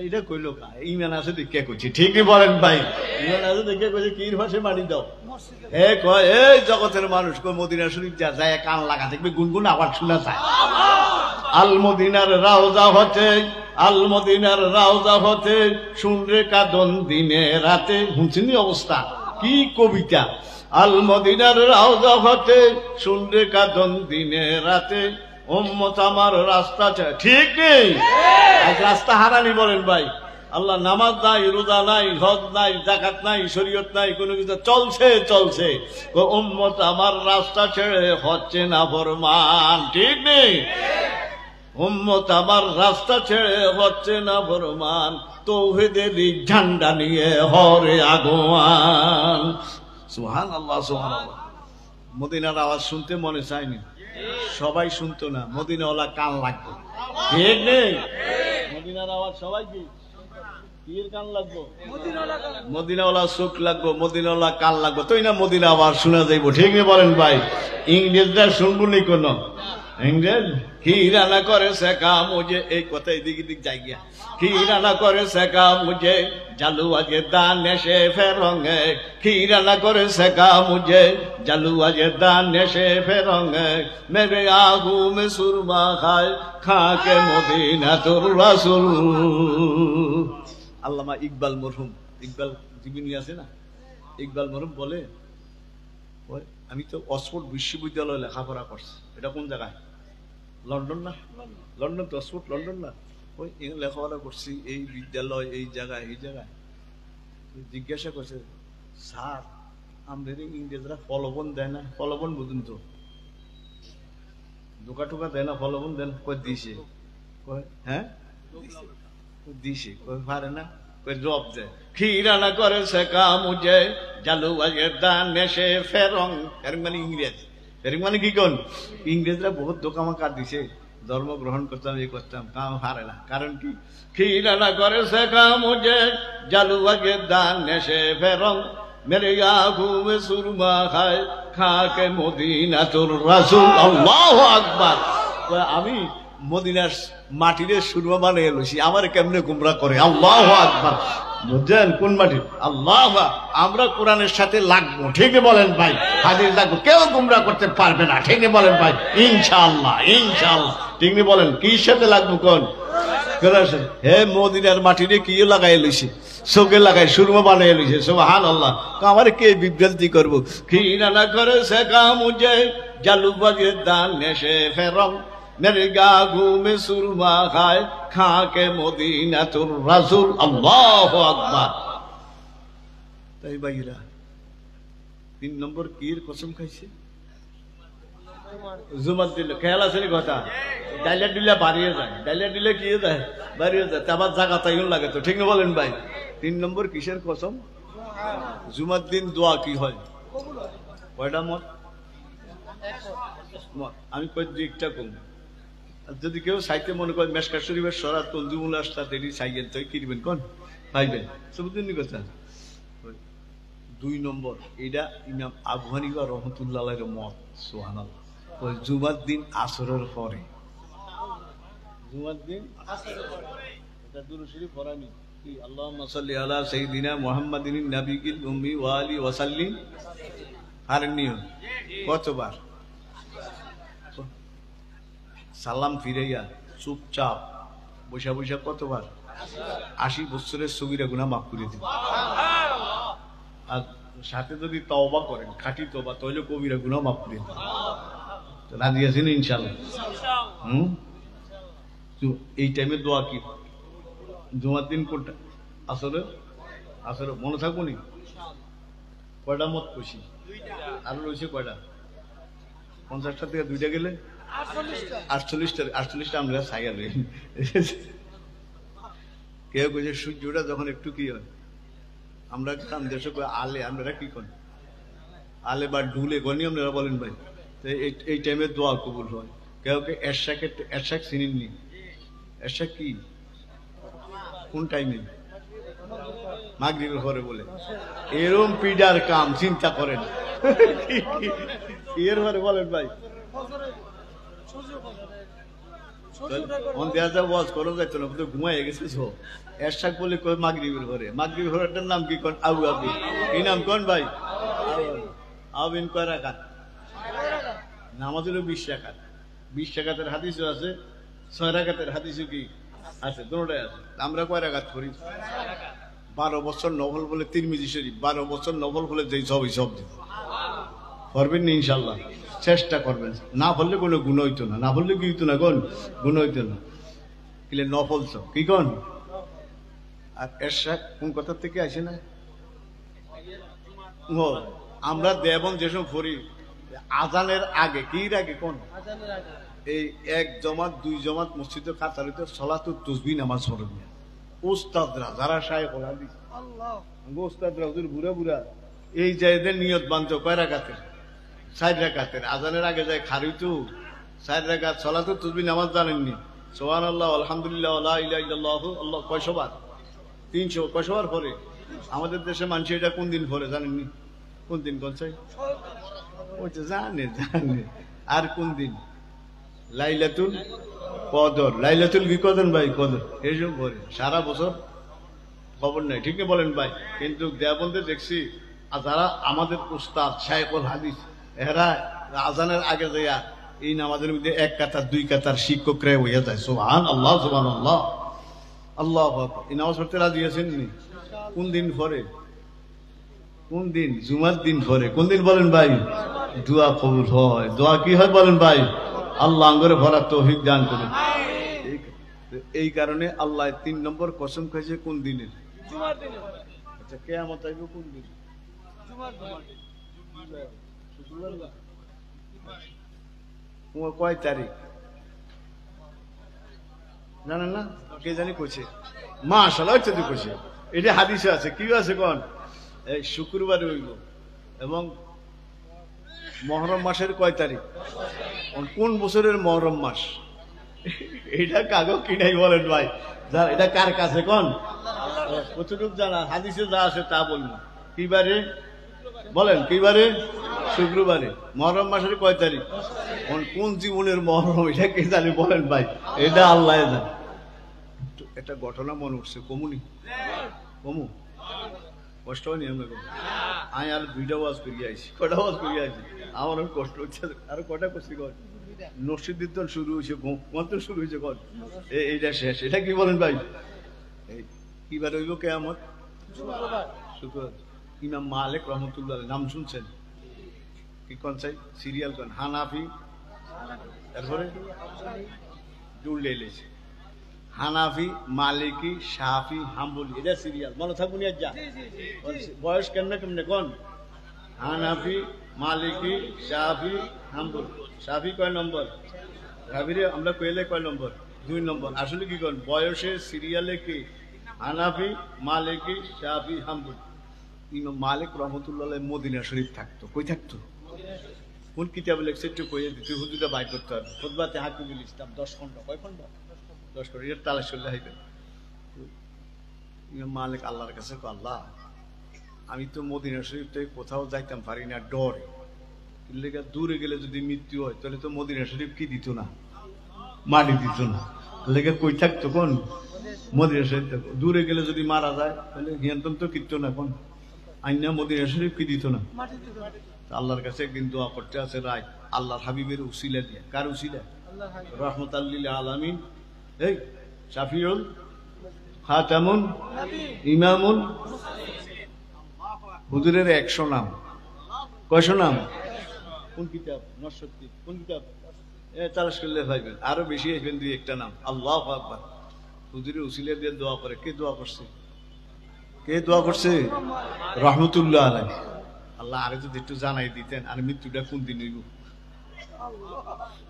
এটা কইল ইমান আছে দেখে কইছি, ঠিকই বলেন ভাই? ইমান আছে দেখে কইছে কির ভাষে মাটি দাও। এ কয় এই জগতের মানুষ, কই মদিনা শরীফ যা যায় কান লাগা দেখবে, গুনগুন আবার শোনা যায়। আল মদিনার রাওজা হতে, আল মদিনার রাওজা হতে শুনরে কাঁদন দিনে রাতে। শুনছেন অবস্থা? কি কবিতা! আল মদিনার রাওজা হতে শুনরে কাঁদন দিনে রাতে। উম্মত আমার রাস্তা ঠিক নেই, রাস্তা হারানি বলেন ভাই? আল্লাহ নামাজ নাই, রোজা নাই, হজ নাই, যাকাত নাই, শরীয়ত নাই, কোনো কিছু চলছে চলছে। উম্মত আমার রাস্তা ছেড়ে হচ্ছে না ফরমান, ঠিক নেই? উম্মত আমার রাস্তা ছেড়ে হচ্ছে না ফরমান, তৌহিদের ঝান্ডা নিয়ে হরে আগোয়ান। সুবহানাল্লাহ, সুবহানাল্লাহ। মদিনার আওয়াজ শুনতে মনে চায়নি, সবাই শুনতো না, মদিনাওয়ালা কান লাগতো, ঠিক নেই? মদিনার আওয়াজ সবাই কি কান লাগবো? মদিনাওয়ালা চোখ লাগবো, মদিনাওয়ালা কান লাগবো, তুই না মদিনা আওয়াজ শোনা যাইব, ঠিক নেই? বলেন ভাই, ইংরেজরা শুনবো নি কোন? ইংরেজ কি রানা করে শেখা মুঝে, এই কথা এদিক এদিক যাই গিয়া, কি রানা করে শেখা মুঝে জালু আজে দান এসে ফেরঙ্গে, কি রানা করে শেখা মুঝে জালু আজে দান এসে ফেরঙ্গে, মেরে আগু মে সুরমা খায় খাকে মদিনা তোর রাসূল। আল্লামা ইকবাল মরহুম, ইকবাল জীবনী আছে না, ইকবাল মরহুম বলে, আমি তো অক্সফোর্ড বিশ্ববিদ্যালয়ে লেখাপড়া করছি। এটা কোন জায়গায়? লন্ডন না? লন্ডন তো, অক্সফোর্ড লন্ডন না? ওই লেখাপড়া করছি এই বিদ্যালয়, এই জায়গায়, এই জায়গায়। জিজ্ঞাসা করছে, স্যার আমাদের ইংরেজরা ফলবন দেয় না? ফলবন বুঝুন তো, ধোকা টোকা দেয় না? ফলবন দেন? কই দিছে, হ্যাঁ দিছে, কই পারে না, কই জব দেয়। খিরানা করে শেখা মুঝে জালু আজের দান এসে ফেরং, এর মানে ইংরেজ, এর মানে কি কোন? ইংরেজরা বহুত দোকামাকা দিছে, ধর্ম গ্রহণ করতাম, এই করতাম, কাম হারে না। কারণ কি? খিরানা করে শেখা মুঝে জালু আজের দান এসে ফেরং, মেরে আঁখোं में সুরমা খায় খাকে মদিনা তোর রাসূল। আল্লাহু আকবার। আমি মদিনার মাটিরে সুরমা বানিয়ে লইছি, আমার কেমনে গুমরা করে। আল্লাহু আকবার। বুঝছেন কোন মাটি? আল্লাহ। আমরা কোরআনের সাথে লাগবো, ঠিক বলেন ভাই? হাজির লাগবো, কেউ গুমরা করতে পারবে না, ঠিক বলেন ভাই? ইনশাআল্লাহ, ইনশাআল্লাহ, ঠিক বলেন? কি সাথে লাগবো কোন? হে মদিনার মাটিরে কি লাগাই লইছে, চোখে লাগাই সুরমা বানিয়ে লইছে। সুবহানাল্লাহ। আমার কে বিভ্রান্তি করবো? খিরানা করে শেখা মুঝে জালু বাজে দান এসে ফেরং, মেরে গাগু মে সুরমা খায় খাকে মদিনা তোর রাসূল। আল্লাহু আকবার। তাই ভাইরা 3 নম্বর কির কসম খাইছে? জুমার দিলে খেয়াল আছে কথা, ডাইলা দিলে বাড়িয়ে যায়, ডাইলা দিলে কি যায়? বাড়িয়ে যায়। আবার জায়গা তাইও লাগে তো, ঠিক না বলেন ভাই? 3 নম্বর কিসের কসম? জুমার দিন দোয়া কি হয়? কয়টা মত? আমি কই দিকটা কম। যদি কেউ সাইতে মনে করে মেশকাত শরীফের সরাত তঞ্জুমুল আসতা দেরি সাইকেল তো কি দিবেন কোন পাইবেন? সবুদিনই কথা। 2 নম্বর এটা ইমাম আবু হানিফা রাহমাতুল্লাহ আলাইহির মত। সুবহানাল্লাহ। ওই জুমার দিন আসরের পরে, জুমার দিন আসরের পরে এটা দুরূদ শরীফ পড়ানি কি? আল্লাহুম্মা সাল্লি আলা সাইয়্যিদিনা মুহাম্মাদিন নাবিয়িল উম্মি ওয়া আলি ওয়া সাল্লিম। আর নিয়ম কতবার? সালাম ফিরাইয়া চুপচাপ বৈশা বৈশা কতবার? 80 বছরের সগীরা গুনাহ মাফ করে দিন। আর সাথে যদি তওবা করেন, খাঁটি তওবা, তাহলে কবিরা গুনাহ মাফ করে দিন। রাজি আছেন ইনশাআল্লাহ? এই টাইমে দোয়া কি? জুমার দিন কোনটা? আসলে আসলে মনে থাকবো নি? কয়টা মত খুশি? আরো রয়েছে কয়টা? 50টা থেকে 2টা গেলে 48টা আমরা সাইয়া লই। কেউ কইছে সূর্যটা যখন একটু কি হয়, আমরা গ্রাম দেশে আলে, আমরা কি করি? আলে বা ডুলে গনি আপনারা বলেন ভাই। এই টাইমে দোয়া কবুল হয়। কেউ কে এরশাক চিনেননি? এরশাক কি কোন টাইমে? মাগরিবের পরে বলে। এরম পিডার কাম চিন্তা করেন। এর পরে বলেন ভাই। ঘুমাই গেছে এরশাক বলে কই মাগরিবের ঘরে। মাগরিবের ঘরের নাম কি? কোন আবু আবি। কি নাম কোন ভাই? আবিন কয় রাকাত? নামাজ হলো 20 রাকাত। 20 রাকাতের হাদিসও আছে, 6 রাকাতের হাদিসও কি আছে? দুটোটাই আছে। আমরা কয় রাকাত করি? 12 বছর নফল বলে তিরমিজি শরীফ, 12 বছর নফল বলে যেই সব সব দিব। করবেন না ইনশাল্লাহ? চেষ্টা করবেন। না বললে কোনো গুণ হইতো না, না বললে কি হইতো না? কোন গুণ হইতো না। কিলে নফল তো কি কোন? আর এরশাদ কোন কথা থেকে আসে না? ও আমরা দেবন যেসব পড়ি আজানের আগে কি আগে কোন এই এক জমাত দুই জমাত মসজিদে কাতারিতে সলাতুত তাসবিহ নামাজ পড়বে উস্তাদরা যারা শায়েখ হাদিস উস্তাদরা হুজুর বুড়া বুড়া এই জায়গায় নিয়ত বাঁধতো কয় রাকাতের? 4 রাকাতের। আজানের আগে যায় খারিতু 4 রাকাত সলাতুত তাসবিহ নামাজ জানেননি? সুবহানাল্লাহ আলহামদুলিল্লাহ লা ইলাহা ইল্লাল্লাহ আল্লাহ কয়শবার? 300 কয়শবার পড়ে? আমাদের দেশে মানুষ এটা কোন দিন পড়ে জানেননি? কোন দিন কোন চাই ওইটা জানে জানে। আর কোন দিন? লাইলাতুল কদর। লাইলাতুল কি কদর ভাই? কদর এইসব পড়ে সারা বছর খবর নাই, ঠিক বলেন ভাই? কিন্তু দেওবন্দে দেখছি যারা আমাদের উস্তাদ শায়েখুল হাদিস এরা আজানের আগে যাইয়া এই নামাজের মধ্যে 1 কাতার 2 কাতার শিক্ষকরা হইয়া যায়। সুবহানাল্লাহ সুবহানাল্লাহ আল্লাহু আকবার। এই নামাজ পড়তে রাজি আছেন নি? কোন দিন পড়ে? কোন দিন? জুমার দিন পড়ে। কোন দিন বলেন ভাই? দোয়া কবুল হয়। দোয়া কি হয় বলেন ভাই? আল্লাহ আঙ্গরে ভরা তৌফিক দান করুন। এই কারণে আল্লাহ 3 নম্বর কসম খাইছে কোন দিনের? জুমার দিনে। আচ্ছা কিয়ামত আইবে কোন দিন? জুমার দিন। শুক্রবার। কয় তারিখ জানেন না? কে জানি কইছে? মাশাআল্লাহ ইত্যাদি কইছে। এটা হাদিসে আছে। কি আছে কোন? এই শুক্রবারে হইল। এবং মুহররম মাসের কয় তারিখ? কোন বছরের মুহররম মাস? এটা কাগজ কি নাই বলেন ভাই? এটা কার কাছে কোন? কতটুকু জানা? হাদিসে যা আছে তা বলুন। কিবারে বলেন? কিবারে? শুক্রবারে। মুহররম মাসের কয় তারিখ? কোন জীবনের মুহররম এটা কে জানি বলেন ভাই? এটা আল্লাহ জানে। একটা ঘটনা মনে উঠছে, কমুনি কমু কষ্ট হয়নি? আমি আর 2টা ওয়াজ করিয়ে আইছি। কটা ওয়াজ করিয়ে আইছি? আমার কষ্ট হচ্ছে। আর কটা করছি কর নসিদ্দিন শুরু হয়েছে, মন্ত্র শুরু হয়েছে কর এইটা শেষ। এটা কি বলেন ভাই? কিবার হইব কিয়ামত? শুক্রবার। ইমাম মালিক রহমতুল্লাহ নাম শুনছেন? কি কোন চাই সিরিয়াল কোন? হানাফি, তারপরে জুড়লে এলেছে হানাফি, মালিকি, শাফি, হাম্বলি। এটা সিরিয়াল মনে থাকুন। যা বয়স কেমনে কেমনে কোন? হানাফি, মালিকি, শাফি, হাম্বলি। শাফি কয় নম্বর? রাবিরে আমরা কইলে কয় নম্বর? 2 নম্বর। আসলে কি কোন বয়সে সিরিয়ালে কি? হানাফি, মালিকি, শাফি, হাম্বলি। ইমাম মালিক রহমতুল্লাহ মদিনা শরীফ থাকতো। কই থাকতো? কোন কিতাবে লেখছে একটু কইয়ে দিতে হুজুরটা বাইর করতে হবে। খুতবাতে হাকিমুল ইসলাম 10 খণ্ড। কয় খণ্ড? 10 খণ্ড। এর তালাশ করলে হইবে। ইমাম মালিক আল্লাহর কাছে কয়, আল্লাহ আমি তো মদিনা শরীফ থেকে কোথাও যাইতাম পারি না, ডরে। দূরে গেলে যদি মৃত্যু হয় তাহলে তো মদিনা শরীফ কি দিত না? মাটি দিত না। লেগে কই থাকতো কোন? মদিনা শরীফ থাকতো। দূরে গেলে যদি মারা যায় তাহলে হিয়ান্তন তো কিনতো না কোন? আইনা মদিনা শরীফ কি দিত না? আল্লাহর কাছে একদিন দোয়া করতে আছে রায় আল্লাহর হাবিবের উসিলা দিয়ে। কার উসিলা? রাহমাতাল লিল আলামিন, এই শাফিউল খাতামুন ইমামুল। হুজুরের 100 নাম। কয়শো নাম? কোন কিতাব? নরসত্তি। কোন কিতাব? তালাশ করলে পাইবেন। আরো বেশি আসবেন 2-1টা নাম। আল্লাহু আকবার। হুজুরের উসিলা দিয়ে দোয়া করে। কে দোয়া করছে? কে দোয়া করছে? রহমতুল্লাহ আলাইহি। আল্লাহ আরে যদি একটু জানাই দিতেন আর মৃত্যুটা কোন দিন হইব,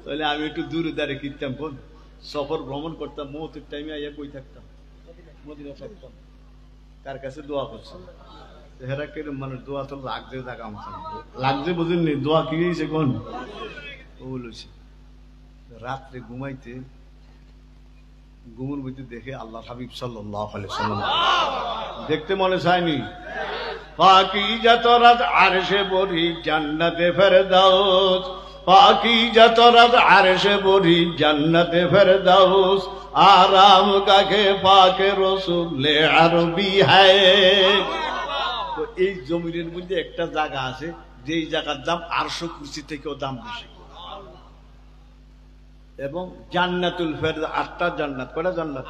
তাহলে আমি একটু দূরে দাঁড়িয়ে কিনতাম কোন সফর ভ্রমণ করতাম, মৌতের টাইমে আইয়া কই থাকতাম, মদিনা থাকতাম। কার কাছে দোয়া করছে? হেরা কেরম মানুষ দোয়া তো লাগছে জায়গা মতো লাগছে, বুঝেননি? দোয়া কি হয়েছে কোন? ও বলেছে রাত্রে ঘুমাইতে ঘুমের মধ্যে দেখে আল্লাহ হাবিব সাল্লাল্লাহু আলাইহি ওয়াসাল্লাম দেখতে মনে চায়নি। পাকিজা তরাত আরশে বরি জান্নাতে ফেরদাউস, পাকিজা তরাত আরশে বরি জান্নাতে ফেরদাউস, আরাম কাকে পাকে রসুলে আরবি হায়। তো এই জমিনের মধ্যে একটা জায়গা আছে যেই জায়গার দাম আরশ কুরসি থেকেও দাম বেশি। এবং জান্নাতুল ফেরদাউস 8টা জান্নাত। কয়টা জান্নাত?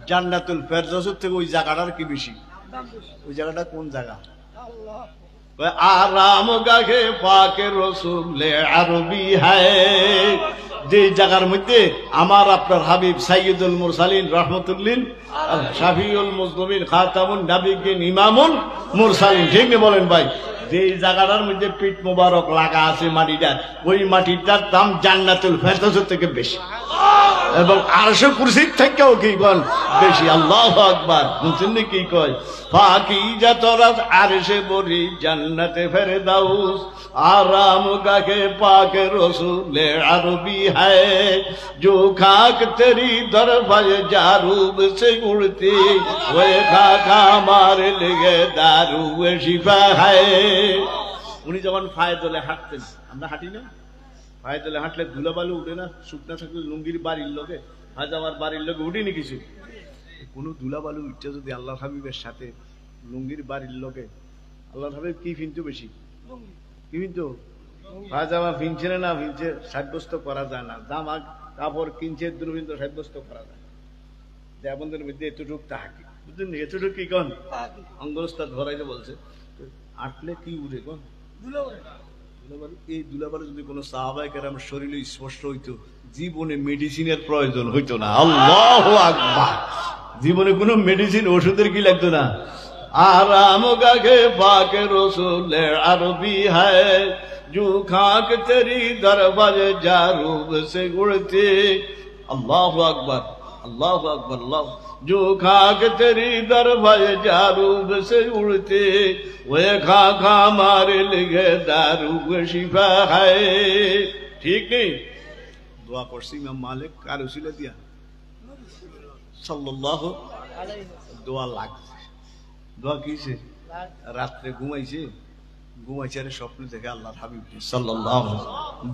জান্নাতুল ফেরদাউস থেকে ওই জায়গাটার কি বেশি? ওই জায়গাটা কোন জায়গা? আরাম গাহে পাকে রসুলে আরবি হায়, যে জায়গার মধ্যে আমার আপনার হাবিব সাইয়্যিদুল মুরসালিন রাহমাতুল্লিল শাফিউল মুজনিবিন খাতামুন নাবিয়্যিন ইমামুল মুরসালিন, ঠিক না বলেন ভাই? যে জায়গাটার মধ্যে পিঠ মোবারক লাগা আছে মাটিটা, ওই মাটিটার দাম জান্নাতুল ফেরদৌস থেকে বেশি এবং আরশে কুরসির থেকেও কি কন বেশি। আল্লাহু আকবার। বুঝছেন না কি কয়? পাকিজা তরাজ আরশে বরি জান্নাতে ফেরদাউস आराम गाके पाक रसूल अरबी है जो खाक तेरी दरवाज जारूब से उड़ती वे खाका हमारे लिए दारू शिफा है। উনি যখন পায়ে তলে হাঁটতেন, আমরা হাঁটি না, পায়ে তলে হাঁটলে ধুলাবালু উঠে না, শুকনা থাকলে লুঙ্গির বাড়ির লোকে আজ আমার বাড়ির লোকে উঠিনি কিছু, কোনো ধুলাবালু উঠছে যদি আল্লাহ হাবিবের সাথে লুঙ্গির বাড়ির লোকে, আল্লাহ হাবিব কি ফিনতো বেশি? কি ফিনতো? পাজামা ফিনছে না ফিনছে সাব্যস্ত করা যায় না, জামা কাপড় কিনছে দুর্বিন্দ সাব্যস্ত করা যায় দেবন্ধের মধ্যে এতটুক তাহাকি, বুঝলেন? এতটুক কি কন অঙ্গলস্তা ধরাইতে বলছে, আটলে কি উঠে কন ধুলাবালু। এই ধুলাবালু যদি কোনো সাহাবায়ে কেরাম শরীরে স্পষ্ট হইতো, জীবনে মেডিসিনের প্রয়োজন হইতো না। আল্লাহু আকবার। জীবনে কোনো মেডিসিন ওষুধের কি লাগতো না। आराम गाके पाक रसूल अरबी है जो खाक तेरी दरवाज जारूब से उड़ती। अल्लाह अकबर अल्लाह अकबर अल्लाह। जो खाक तेरी दरवाज जारूब से उड़ती वे खाका हमारे लिए दारूब शिफा है। ठीक नहीं? दुआ करছি ইমাম মালিক কার উসিলা দিয়া সাল্লাল্লাহু আলাইহি দোয়া লাগছে। দোয়া কিছে? রাত্রে ঘুমাইছে, ঘুমাইছে আর স্বপ্ন দেখে আল্লাহর হাবিব সাল্লাল্লাহু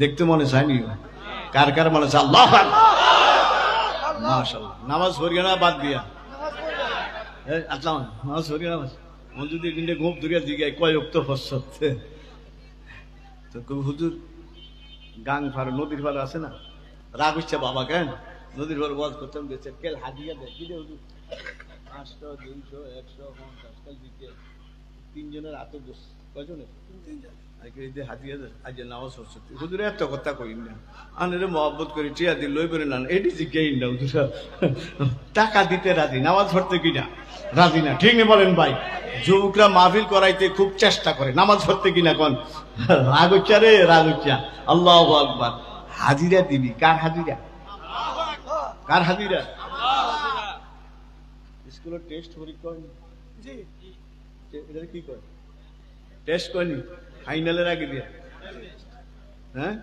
দেখতে মনে চায়নি? কার কার মনে চায়? আল্লাহু আকবার মাশাআল্লাহ। নামাজ পড়িয়া না বাদ দিয়া? আল্লাহ নামাজ পড়িয়া না মন যদি দিনে ঘুম ধরিয়া দিকে কয় ওয়াক্ত ফসতে তো কবি হুজুর গাং ফার নদীর ফার আছে না, রাগ হচ্ছে বাবা কেন নদীর ফার ওয়াজ করতাম বেঁচে কেল হাদিয়া দেয় কি রে হুজুর 500 200 150 কাল দিতে তিনজনের হাতে বস কয়জনের হাদিয়া দেয়। আজ নামাজ পড়ছে হুজুর এত কথা কই না, আনরে মহব্বত করে টিয়া দিল লই করে না, এটি জিজ্ঞাই না হুজুর টাকা দিতে রাজি, নামাজ পড়তে কিনা রাজি না। ঠিক না বলেন ভাই? যুবকরা মাহফিল করাইতে খুব চেষ্টা করে, নামাজ পড়তে কিনা কোন রাগ হচ্ছে রে রাগ হচ্ছে। আল্লাহু আকবার। হাজিরা দিবি কার হাজিরা? কার হাজিরা? স্কুলের টেস্ট পরীক্ষা হয়নি? জি এটা কি কয় টেস্ট কয়নি? ফাইনালের আগে দিয়ে হ্যাঁ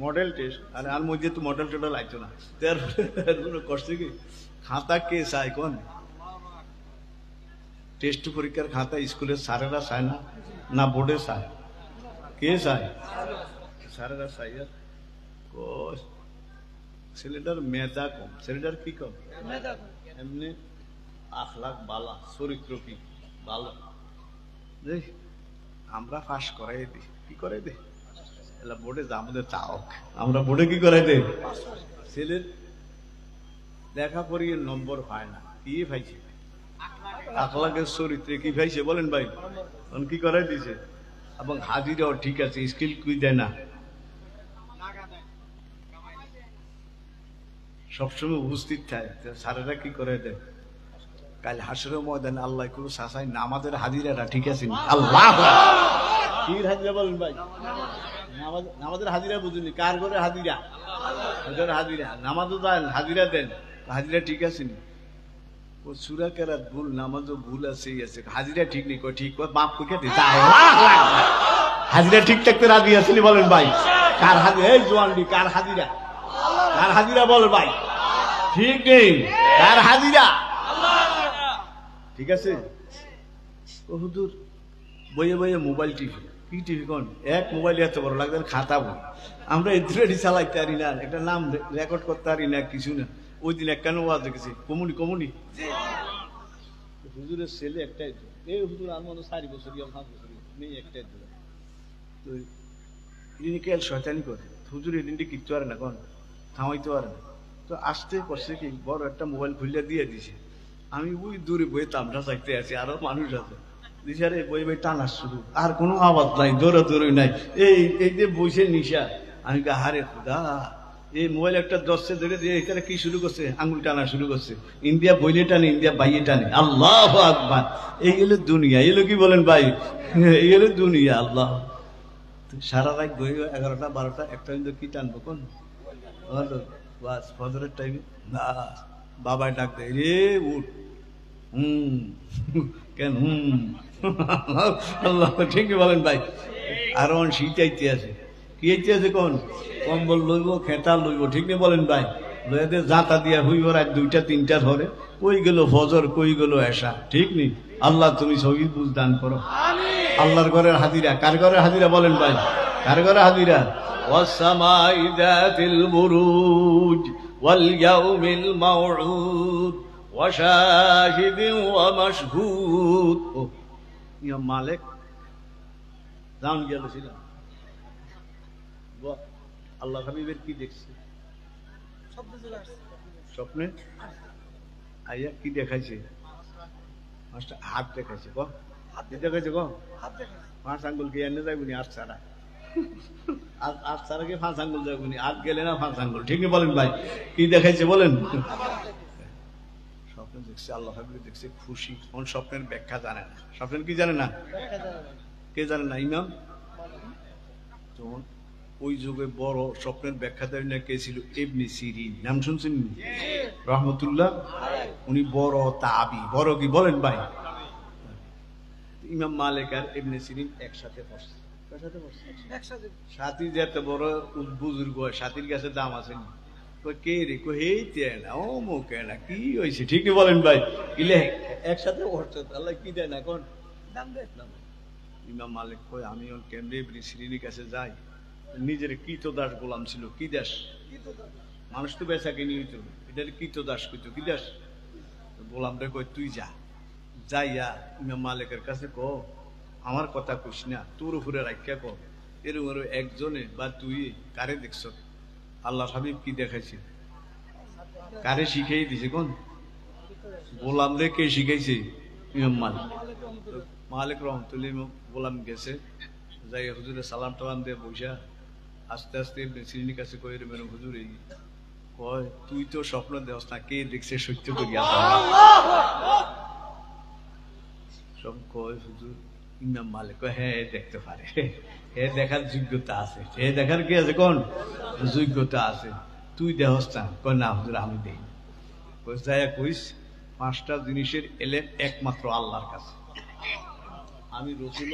মডেল টেস্ট। আরে আর মধ্যে তো মডেল টোডেল লাগতো না, তারপরে করছে কি খাতা কে চায় কোন টেস্ট পরীক্ষার খাতা স্কুলের স্যারেরা চায় না, না বোর্ডে চায়? কে চায়? স্যারেরা চাই। আর ছেলেটার মেধা কম, ছেলেটার কি কম? এমনি আখলাক বালা, চরিত্র কি ভালো, আমরা পাস করাই দিই। কি করাই দে? বোর্ডে যা আমাদের চাওক, আমরা বোর্ডে কি করাই দে? ছেলের দেখা পড়িয়ে নম্বর পায় না, কি পাইছে? আখলাকের চরিত্রে কি পাইছে বলেন ভাই? কি করাই দিছে? এবং হাজিরাও ঠিক আছে, স্কিল কুই দেয় না, সবসময় উপস্থিত থাকে। স্যারেরা কি করে দেয়? কাল হাসরের ময়দানে আল্লাহ কোনো শাসাই না, আমাদের হাজিরাটা ঠিক আছে না। আল্লাহ কি হাজিরা বলেন ভাই? নামাজের হাজিরা বুঝুনি, কার করে হাজিরা? হাজিরা নামাজও দেন, হাজিরা দেন, হাজিরা ঠিক আছে নি? ও সূরা কেরাত ভুল, নামাজও ভুল আছে, হাজিরা ঠিক নেই, ঠিক মাপ করে দিতে। হাজিরা ঠিক থাকতে রাজি আসেনি বলেন ভাই? কার হাজিরা? এই জোয়ানডি কার হাজিরা? কার হাজিরা বল ভাই? ঠিক নেই, কার হাজিরা? ঠিক আছে। ও হুজুর বইয়ে বইয়ে মোবাইল টিভি, কি টিভি কোন এক মোবাইল এত বড় লাগবে খাতা বই, আমরা এদিকে চালাইতে পারি না, একটা নাম রেকর্ড করতে পারি না, কিছু না। ওই দিন একখানে ওয়াজ দেখেছি, কমুনি কমুনি হুজুরের ছেলে একটাই, এই হুজুর আর মনে 4 বছর 5 বছর মেয়ে একটাই, তো ক্লিনিক্যাল শয়তানি করে হুজুর এই দিনটি কিচ্ছু পারে না, কোন থামাইতে পারে না। তো আসতে করছে কি বড় একটা মোবাইল খুলে দিয়ে দিছে, আমি ওই দূরে বই তামটা চাইতে আছি, আরো মানুষ আছে, দিছে আরে বই বই টানার শুরু, আর কোনো আওয়াজ নাই, দৌড়াদৌড়ি নাই, এই যে বসে নিশা, আমি কা হারে খুদা এই মোবাইল একটা 10 ধরে দিয়ে এখানে কি শুরু করছে আঙুল টানা শুরু করছে ইন্ডিয়া বইলে টানে ইন্ডিয়া বাইয়ে টানে আল্লাহু আকবার এই হলো দুনিয়া এগুলো কি বলেন ভাই এই হলো দুনিয়া আল্লাহ সারা রাত বই 11টা 12টা একটা কি টানবো কোন বাস ফজরের টাইমে না বাবাই ডাক দেয় রে উঠ কেন আল্লাহ ঠিকই বলেন ভাই আর শীত আইতে আছে কি আইতে আছে কোন কম্বল লইব খেতা লইব ঠিক নেই বলেন ভাই লইয়াতে জাতা দিয়া হইব রাত 2টা 3টা ধরে কই গেল ফজর কই গেল এশা ঠিক নেই আল্লাহ তুমি সহি বুঝ দান করো আল্লাহর ঘরের হাজিরা কার ঘরের হাজিরা বলেন ভাই কার ঘরের হাজিরা ওয়াসসামাই যাতিল বুরুজ ওয়াল ইয়াউমিল মাউউদ ওয়া শাহিদিন ওয়া মাশহুদ ও ইয়া মালিক জান গেল আল্লাহ হাবিবের কি দেখছে স্বপ্নে আইয়া কি দেখাইছে হাত দেখাইছে ক হাত দেখাইছে ক 5 আঙ্গুল কি এনে যাইবনি আর ছাড়া আর ছাড়া কি 5 আঙ্গুল যাইবনি আর গেলে না 5 আঙ্গুল ঠিকই বলেন ভাই কি দেখাইছে বলেন স্বপ্নে দেখছে আল্লাহ হাবিব দেখছে খুশি কোন স্বপ্নের ব্যাখ্যা জানে না স্বপ্নের কি জানে না কে জানে না ইমাম তখন ওই যুগে বড় স্বপ্নের ব্যাখ্যাদার না কে ছিল ইবনে সিরিন নাম শুনছেন রহমতুল্লাহ উনি বড় তাবি বড় কি বলেন ভাই ইমাম মালিক আর ইবনে সিরিন একসাথে পড়ছে একসাথে সাথী যেতে বড় বুজুর্গ হয় সাথীর কাছে দাম আছে কে রে কো হেইতে না ও মুখে না কি হয়েছে ঠিকই বলেন ভাই ইলে একসাথে পড়ছে আল্লাহ কি দেয় না কোন দাম দেয় ইমাম মালিক কই আমি কেমনে ইবনে সিরিনের কাছে যাই নিজের কৃতদাস গোলাম ছিল কি দাস মানুষ তো বেচা কিনি হইতো এটা কৃতদাস কইতো কি দাস গোলাম রে কই তুই যা যাইয়া ইমাম মালিকের কাছে কো আমার কথা কইস না তোর উপরে রাখিয়া কো এরকম একজনে বা তুই কারে দেখছ আল্লাহ হাবিব কি দেখাইছে কারে শিখাই দিছে কোন গোলাম রে কে শিখাইছে ইমাম মালিক রহমতুল্লাহ গোলাম গেছে যাই হুজুরে সালাম টালাম দিয়ে বসা আস্তে আস্তে সিরিনির কাছে কই রে মেরম হুজুর এই কয় তুই তো স্বপ্ন দেওস না কে দেখছে সত্য করিয়া সব কয় হুজুর ইমাম মালিক কয় হ্যাঁ দেখতে পারে হ্যাঁ দেখার যোগ্যতা আছে হ্যাঁ দেখার কি আছে কোন যোগ্যতা আছে তুই দেহস না কয় না হুজুর আমি দেই কই যাইয়া কইস 5টা জিনিসের এলেম একমাত্র আল্লাহর কাছে আমি রসুল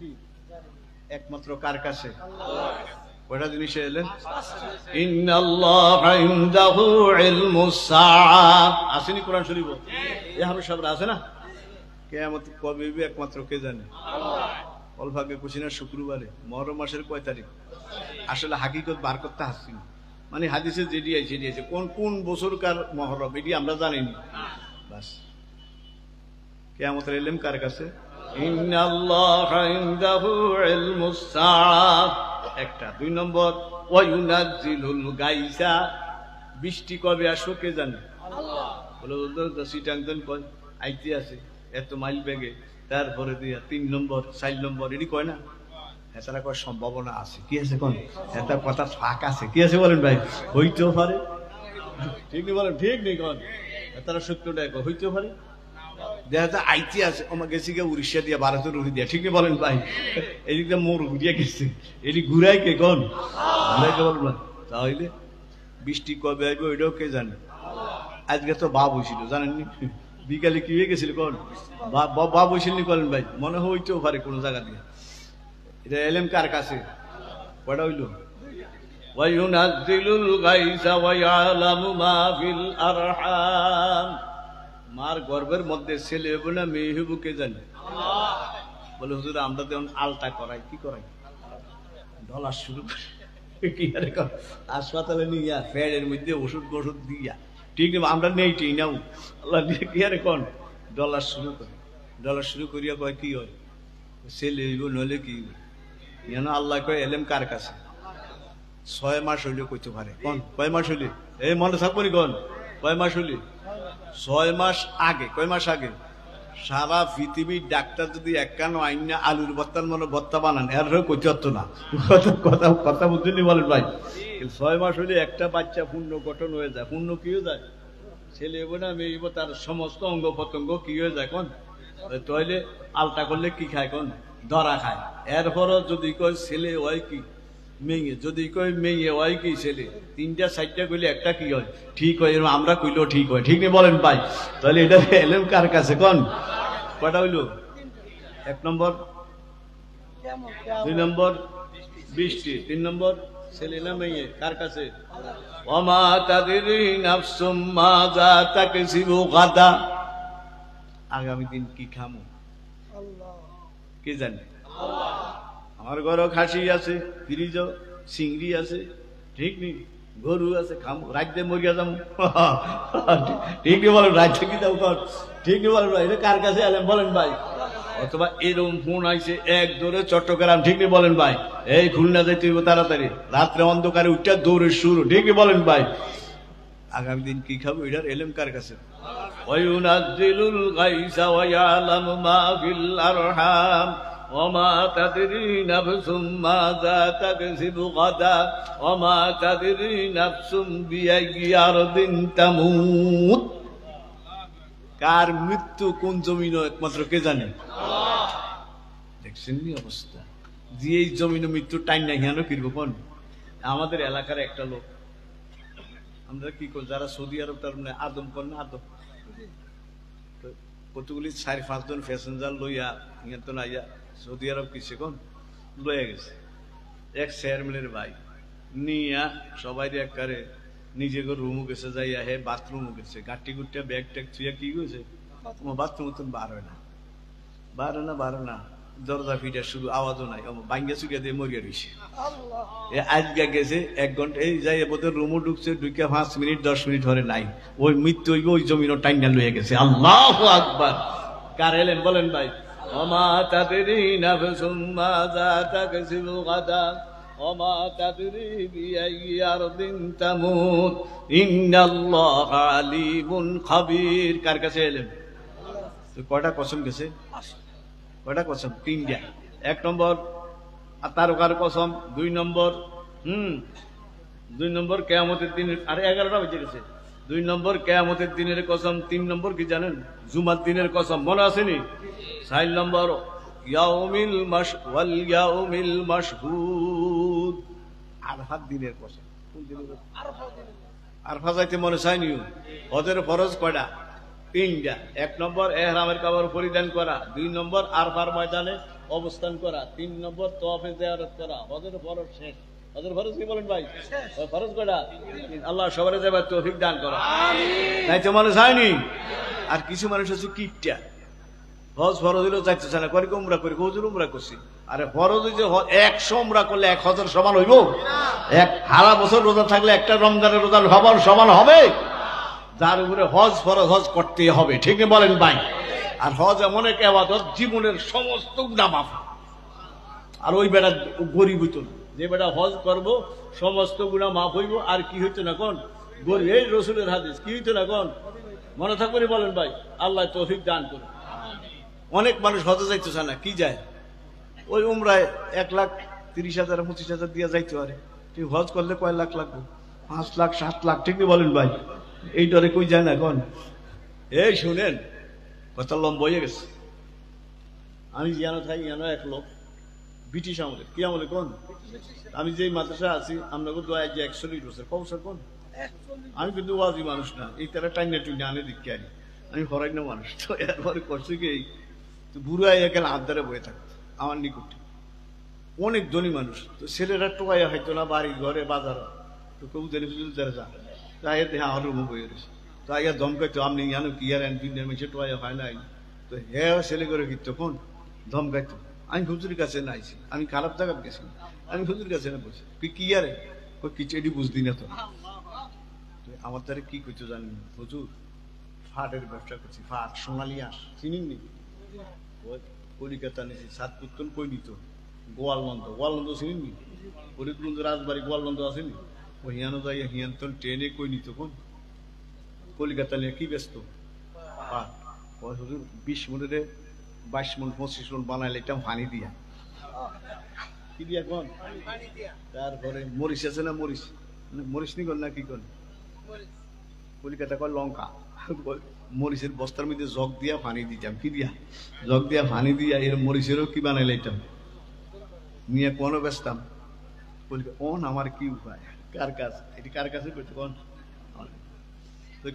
কি একমাত্র কার কাছে কয়টা জিনিস এলেন ইন্নাল্লাহা ইনদাহু ইলমুস সাআহ আসেনি কোরআন শরীফ এই হামে সব আছে না কিয়ামত কবে হবে একমাত্র কে জানে আল্লাহ অল্প কুছিনা শুক্রবারে মুহররম মাসের কয় তারিখ আসলে হাকিকত বার করতে আসছি মানে হাদিসে যেটি আছে কোন কোন বছরকার মুহররম এটি আমরা জানি না বাস কিয়ামতের ইলম কার কাছে ইন্নাল্লাহা ইনদাহু ইলমুস সাআহ একটা 2 নম্বর ওয়া ইউনাজ্জিলুল গায়সা বৃষ্টি কবে আসবে কে জানে আল্লাহ বলে তো সিটাংতন কয় আইতে আছে এত মাইল বেগে তারপরে দিয়া 3 নম্বর 4 নম্বর এডি কয় না এছাড়া কয় সম্ভাবনা আছে কি আছে কোন এটা কথা ফাঁক আছে কি আছে বলেন ভাই হইতেও পারে ঠিক নেই বলেন ঠিক নেই কোন তারা সত্যটা হইতেও পারে দেখা যায় আইতে আছে আমার গেছি গিয়ে উড়িষ্যা দিয়া ভারতের উড়ি দিয়া ঠিক বলেন ভাই এদিক দিয়ে মোর ঘুরিয়া গেছে এটি ঘুরাই কে কোন ঘুরাইকে বলবেন তাহলে বৃষ্টি কবে আসবে ওইটাও কে জানে আজকে তো বাপ হয়েছিল জানেননি বিকালে কি হয়ে গেছিল কোন বাপ হয়েছিলেন বলেন ভাই মনে হইতেও পারে কোনো জায়গা দিয়ে এটা এলেম কার কাছে কয়টা হইল ওয়ায়ুনাজ্জিলুল গায়সা ওয়া ইয়ালামু মা ফিল আরহাম মার গর্ভের মধ্যে ছেলে হবে না মেয়ে হইব কে জানে বলে হুজুর আমরা যেমন আলতা করাই কি করাই ডলার শুরু করে কি আরে হাসপাতালে নিয়ে ফ্যানের মধ্যে ওষুধ দিয়া ঠিক আমরা নেই নাও আল্লাহ দিয়ে কি আরে কোন ডলার শুরু করিয়া কয় কি হয় ছেলে হইব নইলে কি যেন আল্লাহ কয় এলেম কার কাছে 6 মাস হইলে কইতে পারে কোন কয় মাস হইলে এই মনে থাকবো নি কোন কয় মাস হইলে 6 মাস আগে কয় মাস আগে সারা পৃথিবীর ডাক্তার যদি একখানো আইন না আলুর ভর্তার মনে ভর্তা বানান এর করতে পারতো না। কথা কথা বুঝলি বলেন ভাই? 6 মাস হলে একটা বাচ্চা পূর্ণ গঠন হয়ে যায়। পূর্ণ কি হয়ে যায়? ছেলে হবো না মেয়ে হবো, তার সমস্ত অঙ্গ প্রত্যঙ্গ কি হয়ে যায় কোন? তাহলে আলতা করলে কি খায় কোন? ধরা খায়। এরপরও যদি কয় ছেলে হয় কি মেয়ে, যদি কই মেয়ে হয় কি ছেলে, 3টা 4টা কইলে একটা কি হয়? ঠিক হয়। আমরা কইলেও ঠিক হয়। ঠিক নেই বলেন ভাই? তাহলে এটা এলেম কার কাছে কোন? কয়টা হইল? 1 নম্বর, 2 নম্বর বৃষ্টি, 3 নম্বর ছেলে না মেয়ে কার কাছে? ওমা তাদরি নাফসুম মাযা তাকসিবু গাদা, আগামী দিন কি খামু কে জানে? আমার ঘরে খাসি আছে, ফ্রিজ চিংড়ি আছে, ঠিক নেই, গরু আছে, খামু রাজ্যে মরিয়া যাবো। ঠিক নেই বলেন? রাজ্যে কি যাবো? ঠিক নেই বলেন ভাই? এটা কার কাছে এলেন বলেন ভাই? অথবা এরকম ফোন আইছে এক দৌড়ে চট্টগ্রাম, ঠিক নেই বলেন ভাই? এই খুলনা যাইতে হইব তাড়াতাড়ি, রাত্রে অন্ধকারে উঠটা দৌড়ের শুরু, ঠিক নেই বলেন ভাই? আগামী দিন কি খাবো এটার এলেম কার কাছে? ওয়ায়ুনাজ্জিলুল গায়সা ওয়া ইয়ালামু মা ফিল আরহাম ওমা তাদরি নাফসুম মাযা তাকসিবু গাদা ওমা তাদরি নাফসুম বিআইয়ি আরদিন তামুত। কার মৃত্যু কোন জমিন একমাত্র কে জানে? দেখছেন নি অবস্থা? যে এই জমিন মৃত্যু টাইম নাই হেন কিনব কোন? আমাদের এলাকার একটা লোক, আমরা কি করি যারা সৌদি আরব তার মানে আদম কর না, আদম কতগুলি 4-5 জন প্যাসেঞ্জার লইয়া ইয়া তো নাইয়া সৌদি আরব কিসে কোন লইয়া গেছে। এক চেয়ারম্যানের ভাই নিয়া সবাই একবারে নিজে রুমও গেছে, যাইয়া হে বাথরুমও গেছে, গাটি গুটিয়া ব্যাগ ট্যাগ থুইয়া কি গেছে বাথরুম মতন বার হয় না, বার না, দরজা ফিটা শুধু আওয়াজও নাই, ভাঙ্গা চুকিয়া দিয়ে মরিয়া রয়েছে। আজকে গেছে 1 ঘন্টা, এই যাই বোধহয় রুমও ঢুকছে, ঢুকে 5 মিনিট 10 মিনিট ধরে নাই, ওই মৃত্যু হইব, ওই জমিনও টাইনা লইয়া গেছে। আল্লাহু আকবার। কার এলেন বলেন ভাই? ওমা তাদরি নাফসুম মাযা তাকসিবু গাদা ওমা তাদরি বিআইয়ি আরদিন তামুত ইন্নাল্লাহা আলিমুন খাবীর। কার কাছে এলেন? কয়টা কসম গেছে? কয়টা কসম? 3টা। 1 নম্বর তারকার কসম, 2 নম্বর 2 নম্বর কিয়ামতের দিনের, আর 11টা বেজে গেছে। 2 নম্বর কিয়ামতের দিনের কসম, 3 নম্বর কি জানেন? জুমার দিনের কসম, মনে আসেনি? 4 নম্বর ইয়াউমিল মাশহুদ, আরফার দিনের কসম। কোন দিনের? আরফা যাইতে মনে চাইনি? হজের ফরজ কয়টা? 3টা। 1 নম্বর ইহরামের কাপড় পরিধান করা, 2 নম্বর আরফার ময়দানে অবস্থান করা, 3 নম্বর তওয়াফে জিয়ারত করা। হজের ফরজ শেষ। হজের ফরজ কি বলেন ভাই? ফরজ কয়টা? আল্লাহ সবারে যাবার তৌফিক দান করা। আমিন। তাই তো মনে চাইনি? আর কিছু মানুষ আছে কিটটা, হজ ফরজ হইলেও যাইতে চায় না, করে উমরা করি, হুজুর উমরা করছি। আরে ফরজ হইছে 100 উমরা করলে 1 হজের সমান হইব? এক সারা বছর রোজা থাকলে একটা রমজানের রোজার সমান হবে? যার উপরে হজ ফরজ, হজ করতে হবে, ঠিক বলেন ভাই? আর হজ এমন এক ইবাদত, জীবনের সমস্ত গুনাহ মাফ। আর ওই বেটা গরিব হইতো না, যে বেটা হজ করবো সমস্ত গুনাহ মাফ হইব। আর কি হইতো না কোন? গরিব। এই রসুলের হাদিস, কি হইতো না কোন? মনে থাকবে বলেন ভাই? আল্লাহ তৌফিক দান করুন। অনেক মানুষ হজে যাইতে চায় না, কি যায়? ওই উমরায় 1,30,000 25,000 দিয়ে যাইতে পারে। ঠিক হজ করলে কয় লাখ লাগবে? 5 লাখ 7 লাখ, ঠিক বলেন ভাই? এই ডরে কই যায় না এখন? এই শুনেন, কথা লম্বা হয়ে গেছে। আমি জানো থাকি, জানো এক লোক ব্রিটিশ আমলে, কি আমলে কোন? আমি যে মাদ্রাসা আছি আপনাকে 41 বছর কবসর কোন? আমি কিন্তু ওয়াজি মানুষ না, এই তারা টাইনা টুইনা আনে দিকে আনি, আমি হরাই না মানুষ। তো এরপরে করছি কি, বুড়া এখানে হাত ধরে বয়ে থাকতো আমার নিকটে, অনেক ধনী মানুষ। তো ছেলেরা টোকাইয়া হয়তো না, বাড়ি ঘরে বাজার, তো কেউ জেনে যা তাই দেহা আমার রুমে বয়ে রয়েছে। তো আগে ধমকাইতো, আপনি জানো কি আর দিনের মেঝে টোকাইয়া হয় নাই? তো হ্যাঁ ছেলে করে কি তখন ধমকাইতো। আমি হুজুরের কাছে না আইছি, আমি খারাপ জায়গা গেছি, আমি হুজুরের কাছে না বলছি, তুই কি আরে কিছু এটি বুঝদি না। তো আমার তারা কি করছো জানি, হুজুর ফাটের ব্যবসা করছি, ফাট সোনালি আস চিনিনি? কলিকাতা নিয়েছি, সাতপুত্তন কই নিত, গোয়ালন্দ চিনিনি? ফরিদগঞ্জ রাজবাড়ি গোয়ালন্দ আসেনি? ও হিয়ানো যাই হিয়ান্তন ট্রেনে কই নিত কোন? কলিকাতা নিয়ে কি ব্যস্ত? ফাট। হুজুর 20 মনের 22 মন 25 মন বানাইলে এটা পানি দিয়া কি দিয়া কোন তারপরে মরিচ আছে না মরিচ মরিচ নি কোন না কি কোন কলিকাতা কয় লঙ্কা মরিচের বস্তার মধ্যে জগ দিয়া পানি দিতাম কি দিয়া জগ দিয়া পানি দিয়া এর মরিচেরও কি বানাই লাইতাম নিয়ে কোনো বেচতাম কোন আমার কি উপায় কার কাজ এটি কার কাছে করতো কোন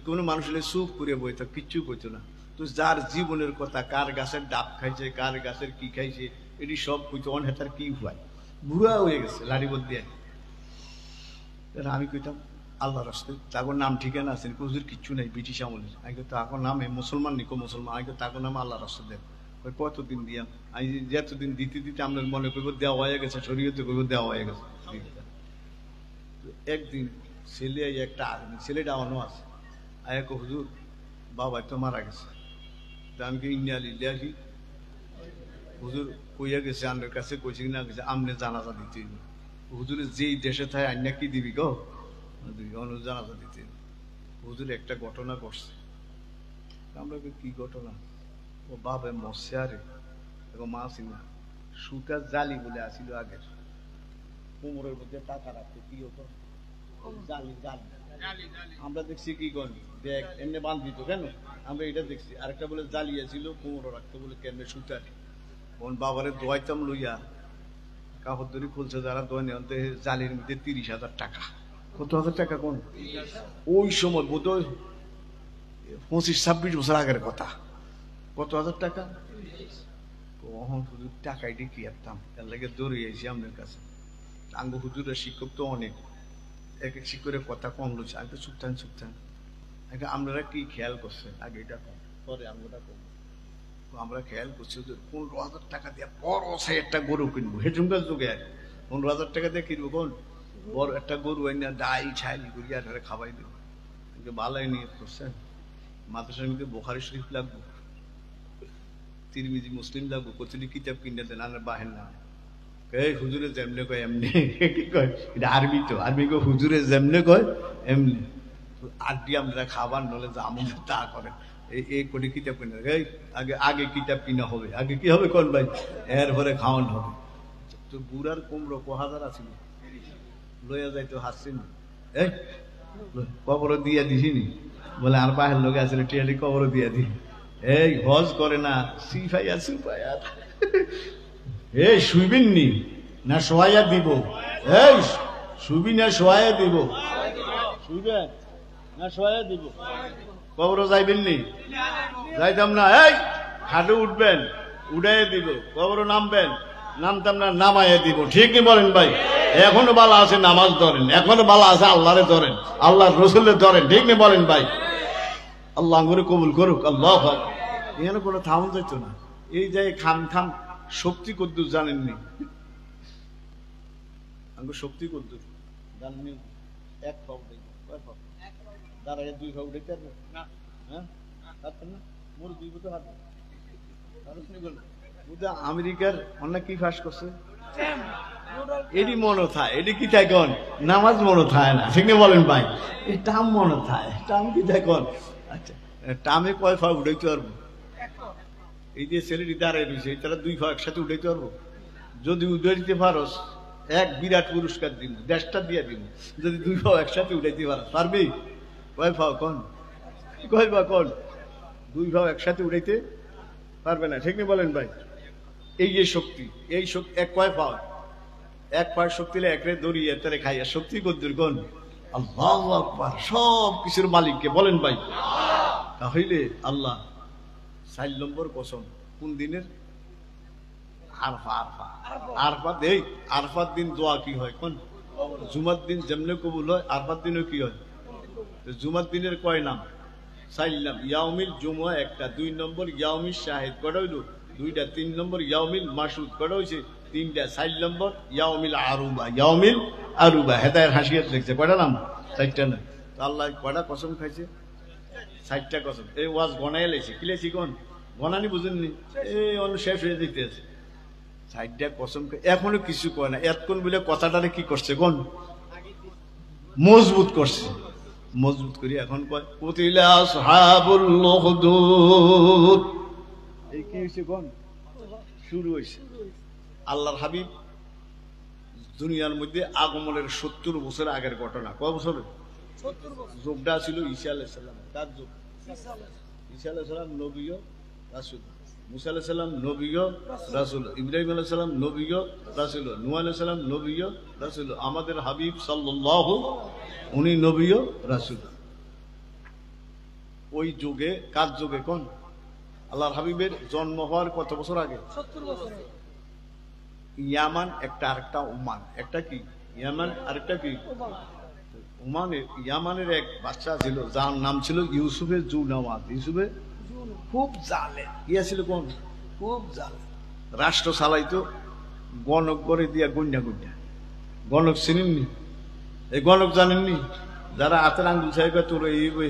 কোন মানুষ চুপ করে বইতো কিচ্ছু কইতো না তো যার জীবনের কথা কার গাছের ডাব খাইছে কার গাছের কি খাইছে এটি সব কইতো অন হেতার কি উপায় বুড়া হয়ে গেছে লাড়ি বদ দিয়ে আমি কইতাম আল্লাহ রাস্তায় তাগর নাম ঠিকানা আছে হুজুর কিচ্ছু নাই ব্রিটিশ আমলের আমি তাগর নামে মুসলমান নিকো মুসলমান আমি তাগর নামে আল্লাহ রাস্তা দেন ওই কতদিন দিয়া আমি যতদিন দিতে দিতে আপনার মনে করবো দেওয়া হয়ে গেছে শরীয়তে করবো দেওয়া হয়ে গেছে একদিন ছেলে একটা ছেলেটা অন্য আছে আয়া কো হুজুর বাবা তো মারা গেছে আমি কি ইন্ডিয়ালি দেখি হুজুর কইয়া গেছে আমার কাছে কইছে না গেছে আমনে জানাজা দিতে হুজুরের যেই দেশে থাকে আইনা কি দিবি গো জানাজা দিতে হুজুর একটা ঘটনা করছে আমরা কি ঘটনা ও বাবা মরছে আরে মা ছিল সুতার জালি বলে আসিল আগের কোমরের মধ্যে টাকা রাখতে কি হতো জালি জালি আমরা দেখছি কি করি দেখ এমনি বান্ধিত কেন আমরা এটা দেখছি আরেকটা বলে জ্বালিয়া ছিল কোমর রাখতে বলে কেমনে সুতার কোন বাবারে দোয়াইতাম লইয়া কাপড় দড়ি খুলছে যারা দোয়া নিয়ে জালির মধ্যে 30,000 টাকা কত হাজার টাকা কোন ওই সময় বোধ হয় 25-26 বছর আগের কথা কত হাজার টাকা হুজুর টাকাই কি আরতাম তার লাগে দৌড়ে আইছি আপনার কাছে আঙ্গ হুজুরের শিক্ষক তো অনেক এক এক শিক্ষকের কথা কম রয়েছে আগে চুপতান আগে আপনারা কি খেয়াল করছেন আগে এটা পরে আমরা কম আমরা খেয়াল করছি 15,000 টাকা দিয়ে বড় সে একটা গরু কিনবো হেজুমকার যুগে 15,000 টাকা দিয়ে কিনবো কোন বড় একটা গরু আইনা ডাই ছাইলি করিয়া খাওয়াই দেবো ভালোই নিয়ে করছেন মাদ্রাসার মধ্যে বুখারী শরীফ লাগবো তিরমিজি মুসলিম লাগবো কতটি কিতাব কিনে দেন আর বাহের না এই হুজুরে যেমনে কয় এমনি কি কয় এটা আরবি তো আরবি কয় হুজুরে যেমনে কয় এমনি আরবি আমরা খাবার নলে যা আমল তা করেন এই কোটি কিতাব কিনে এই আগে কিতাব কিনা হবে আগে কি হবে কোন ভাই এরপরে খাওয়ান হবে তো বুড়ার কুমড়ো 1,000 আছিল লইয়া যাইতো হাসছেন এই কবর দিয়া দিছিনি বলে আর বাহের লোক আছে টিয়ালি কবর দিয়া দি এই হজ করে না সিফাইয়া সুফাইয়া এই শুইবেন নি না সোয়াইয়া দিব এই শুবি না সোয়াইয়া দিব শুইবেন না সোয়াইয়া দিব কবর যাইবেন নি যাইতাম না এই হাঁটু উঠবেন উড়াইয়া দিব কবর নামবেন নামতাম না নামাইয়া দিব ঠিক নি বলেন ভাই এখনো বালা আছে নামাজ ধরেন এখনো বালা আছে আল্লাহরে ধরেন আল্লাহ রসুলের ধরেন ঠিক নি বলেন ভাই আল্লাহ করে কবুল করুক আল্লাহ এখানে কোনো থাম যাইত না এই যে খাম শক্তি কদ্দুর জানেননি শক্তি কদ্দুর জানেননি এক পাও দাঁড়ায় 2 পাও দেখতে না হ্যাঁ মোর 2 তো হাত আমেরিকার অনেক কি ফাঁস করছে এটি মনে থায় এটি কি থায় কন নামাজ মনে থায় না ঠিক বলেন ভাই এই টাম মনে থায় টাম কি থায় কন আচ্ছা টামে কয় ফা উঠাইতে পারবো এই যে ছেলেটি দাঁড়ায় রয়েছে তারা 2 ফা একসাথে উঠাইতে পারবো যদি উঠে দিতে পারস এক বিরাট পুরস্কার দিব দেশটা দিয়ে দিব যদি 2 ফা একসাথে উঠাইতে পারস পারবি কয় ফা কন কয় ফা কন 2 ফা একসাথে উঠাইতে পারবে না ঠিক বলেন ভাই এই যে শক্তি এই শক্তি এক পা শক্তি একরে দড়িয়ে তারে খাইয়া শক্তি কদ্দুর কোন আল্লাহু আকবার সব কিছুর মালিককে বলেন ভাই তাহলে আল্লাহ 4 নম্বর কসম কোন দিনের আরফা এই আরফার দিন দোয়া কি হয় কোন জুমার দিন যেমনে কবুল হয় আরফার দিনও কি হয় জুমার দিনের কয় নাম 4 নাম ইয়াউমিল জুমা একটা 2 নম্বর ইয়াউমিল শাহিদ কটা হইল 2টা 3 নম্বর ইয়াউমিল মাসুদ কটা হইছে 3টা 4 নম্বর ইয়াউমিল আরুবা হেদায়ের হাসিয়াত লিখছে কয়টা নাম 4টা না আল্লাহ কয়টা কসম খাইছে 4টা কসম এই ওয়াজ গনায় লাইছে কি লাইছি কোন গনানি বুঝেননি এই অন্য শেষ হয়ে যাইতেছে 4টা কসম এখনো কিছু কয় না এতক্ষণ বলে কথাটারে কি করছে কোন মজবুত করছে মজবুত করি। এখন কয় কুতিলা আসহাবুল উখদুদ, এই কি হয়েছে কোন শুরু হয়েছে। আল্লাহর হাবিব দুনিয়ার মধ্যে আগমনের 70 বছর আগের ঘটনা। কয় বছর? যুগটা ছিল ঈসা আলাইহিস সালাম। তার যুগ ঈসা আলাইহিস সালাম নবী ও রাসূল, মুসা আলাইহিস সালাম নবী ও রাসূল, ইব্রাহিম আলাইহিস সালাম নবী ও রাসূল, নূহ আলাইহিস সালাম নবী ও রাসূল, আমাদের হাবিব সাল্লাল্লাহু উনি নবী ও রাসূল। ওই যুগে কার যুগে কোন? আল্লাহর হাবিবের জন্ম হওয়ার কত বছর আগে? 70 বছর। ইয়ামান একটা আরেকটা ওমান, একটা কি ইয়ামান আরেকটা কি ওমানে। ইয়ামানের এক বাচ্চা ছিল যার নাম ছিল ইউসুফে জুনাওয়াত। ইউসুফে খুব জালে ইয়া ছিল কোন? খুব জালে। রাষ্ট্র চালাইতো গণক করে দিয়া গুন্ডা গুন্ডা। গণক চিনেননি? এই গণক জানেননি? যারা হাতের আঙ্গুল সাহেব তোর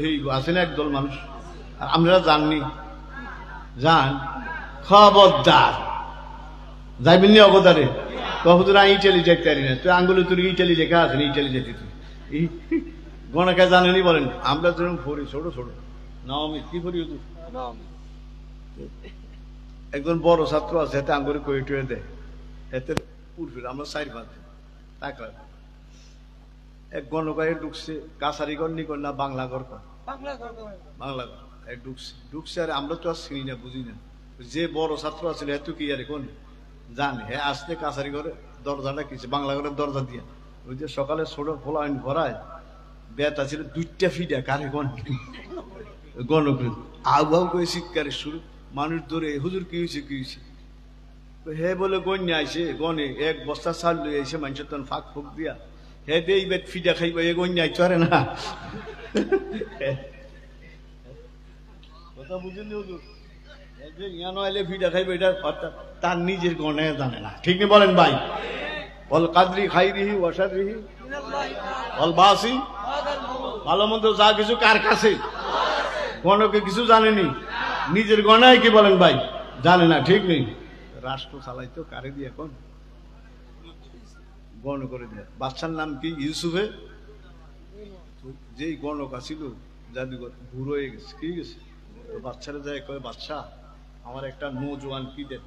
এই আছেন একদল মানুষ, আর আমরা জাননি। জান খবরদার যাইবেন নি অবদারে। কহুদুর ইটালি যাইতে পারি না, তুই আঙ্গুলে তোর ইটালি লেখা আছে না, ইটালি যেতে তুই গণকে জানেনি বলেন। আমরা যেরকম ফরি ছোট ছোট নামি কি ফরি একজন বড় ছাত্র আছে, এতে আঙ্গুলে কয়ে টয়ে দেয়, এতে উঠবে আমরা 4-5 টাকা। এক গণকায় ঢুকছে, কাছারিগর নিকর না বাংলা ঘর কর, বাংলা ঘর ঢুকছে। ঢুকছে আর আমরা তো আর চিনি না, বুঝি না। যে বড় ছাত্র আছে এত কি আর কোন জান, হ্যাঁ আসতে কাছারি ঘরে দরজাটা কিছে বাংলা ঘরের দরজা দিয়ে। ওই যে সকালে ছোট ফোলা ভরায় বেতা ছিল 2টা ফিটা কারে কোন গণক আউ আউ করে শিক্ষারের শুরু। মানুষ ধরে হুজুর কি হয়েছে কি হয়েছে, হে বলে গণ্য আইসে গনে 1 বস্তা চাল লই আইসে মানুষের তখন ফাঁক ফুক দিয়া হে দে এই বেত ফিটা খাইবা, এ গণ্য আইতে পারে না। কথা বুঝলি হুজুর, ইয়ানো আইলে ফিটা খাইবে এটা তার নিজের গনে জানে না, ঠিক নেই বলেন ভাই? বল কাদরি খাইরিহি ওয়াশারিহি বল বাসি, ভালো মন্দ যা কিছু কার কাছে? গণকে কিছু জানেনি, নিজের গণায় কি বলেন ভাই জানে না, ঠিক নেই। রাষ্ট্র চালাইতো কারে দিয়ে এখন গণ করে দেয়। বাচ্চার নাম কি? ইউসুফে। যেই গণক আছিল জাদুঘর বুড়ো হয়ে গেছে, কি গেছে, বাচ্চারা যায় কয় বাচ্চা আমার একটা নৌজওয়ান কি দেন,